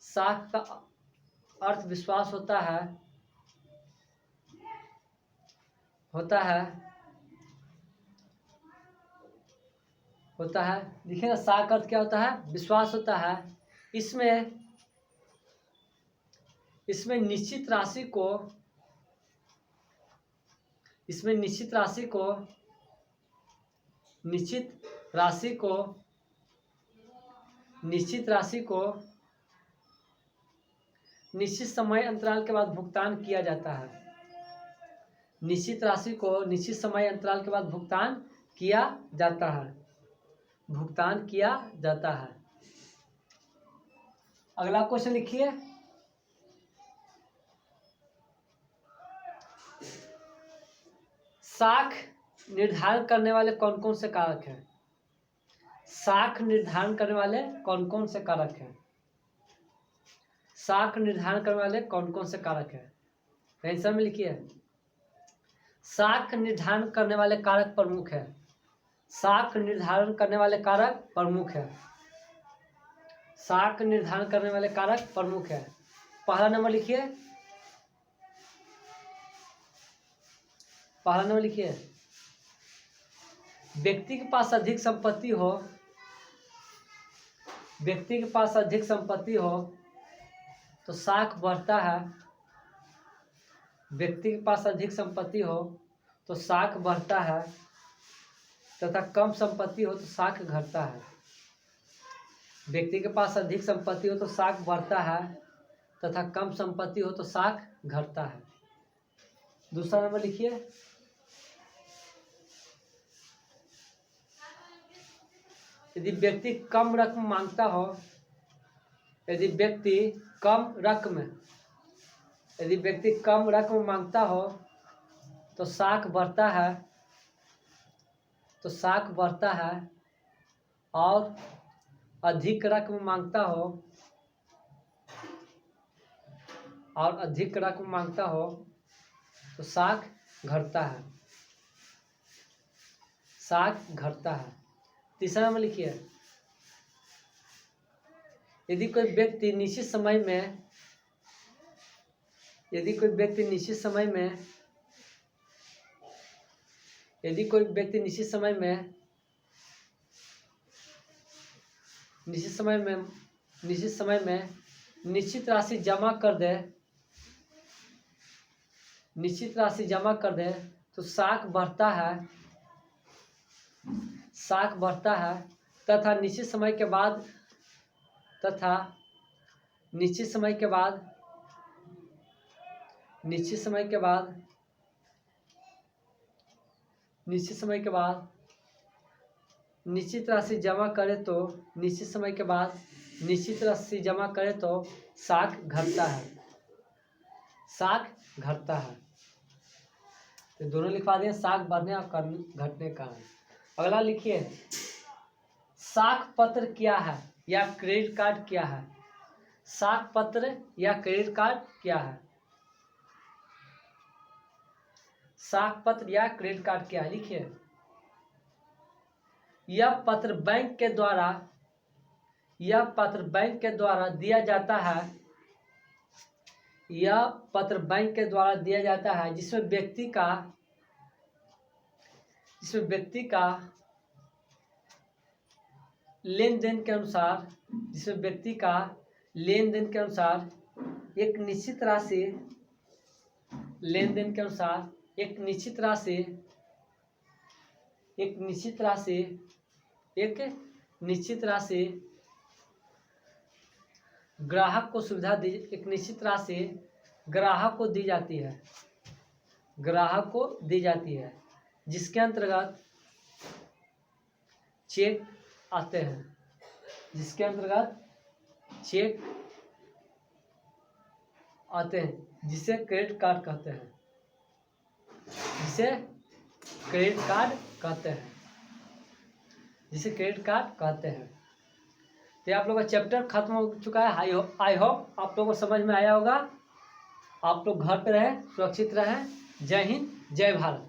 Speaker 1: साख का अर्थ विश्वास होता है, होता है, होता है। देखिए ना साख अर्थ क्या होता है, विश्वास होता है। इसमें, इसमें निश्चित राशि को, इसमें निश्चित राशि को, निश्चित राशि को, निश्चित राशि को निश्चित समय अंतराल के बाद भुगतान किया जाता है, निश्चित राशि को निश्चित समय अंतराल के बाद भुगतान किया जाता है, भुगतान किया जाता है। अगला क्वेश्चन लिखिए, साख निर्धारण करने वाले कौन कौन से कारक हैं, साख निर्धारण करने वाले कौन कौन से कारक हैं, साख निर्धारण करने वाले कौन कौन से कारक हैं। आंसर में लिखिए साख निर्धारण करने वाले कारक प्रमुख है, साख निर्धारण करने वाले कारक प्रमुख है, साख निर्धारण करने वाले कारक प्रमुख है। पहला नंबर लिखिए, पहला नंबर लिखिए, व्यक्ति के पास अधिक संपत्ति हो, व्यक्ति के पास अधिक संपत्ति हो तो साख बढ़ता है, व्यक्ति के पास अधिक संपत्ति हो तो साख बढ़ता है, तथा कम संपत्ति हो तो साख घटता है। व्यक्ति के पास अधिक संपत्ति हो तो साख बढ़ता है, तथा कम संपत्ति हो तो साख घटता है। दूसरा नंबर लिखिए, यदि व्यक्ति कम रकम मांगता हो, यदि व्यक्ति कम रकम मांगता हो तो साख बढ़ता है, और अधिक रकम मांगता हो तो साख घटता है। तीसरा नंबर लिखिए, यदि कोई व्यक्ति निश्चित समय में निश्चित राशि जमा कर दे तो साख बढ़ता है, तथा निश्चित समय के बाद निश्चित राशि जमा करे तो साख घटता है। तो दोनों लिखवा दिए, साख बढ़ने और घटने का। अगला लिखिए, साख पत्र क्या है या क्रेडिट कार्ड क्या है? साख पत्र या क्रेडिट कार्ड क्या है? साख पत्र या क्रेडिट कार्ड क्या है? लिखिए, यह पत्र बैंक के द्वारा दिया जाता है, जिसमें व्यक्ति का लेन देन के अनुसार एक निश्चित राशि ग्राहक को दी जाती है, जिसके अंतर्गत चेक आते हैं, जिसे क्रेडिट कार्ड कहते हैं, तो आप लोगों का चैप्टर खत्म हो चुका है। आई होप आप लोगों को समझ में आया होगा। आप लोग घर पे रहें, सुरक्षित रहें। जय हिंद, जय भारत।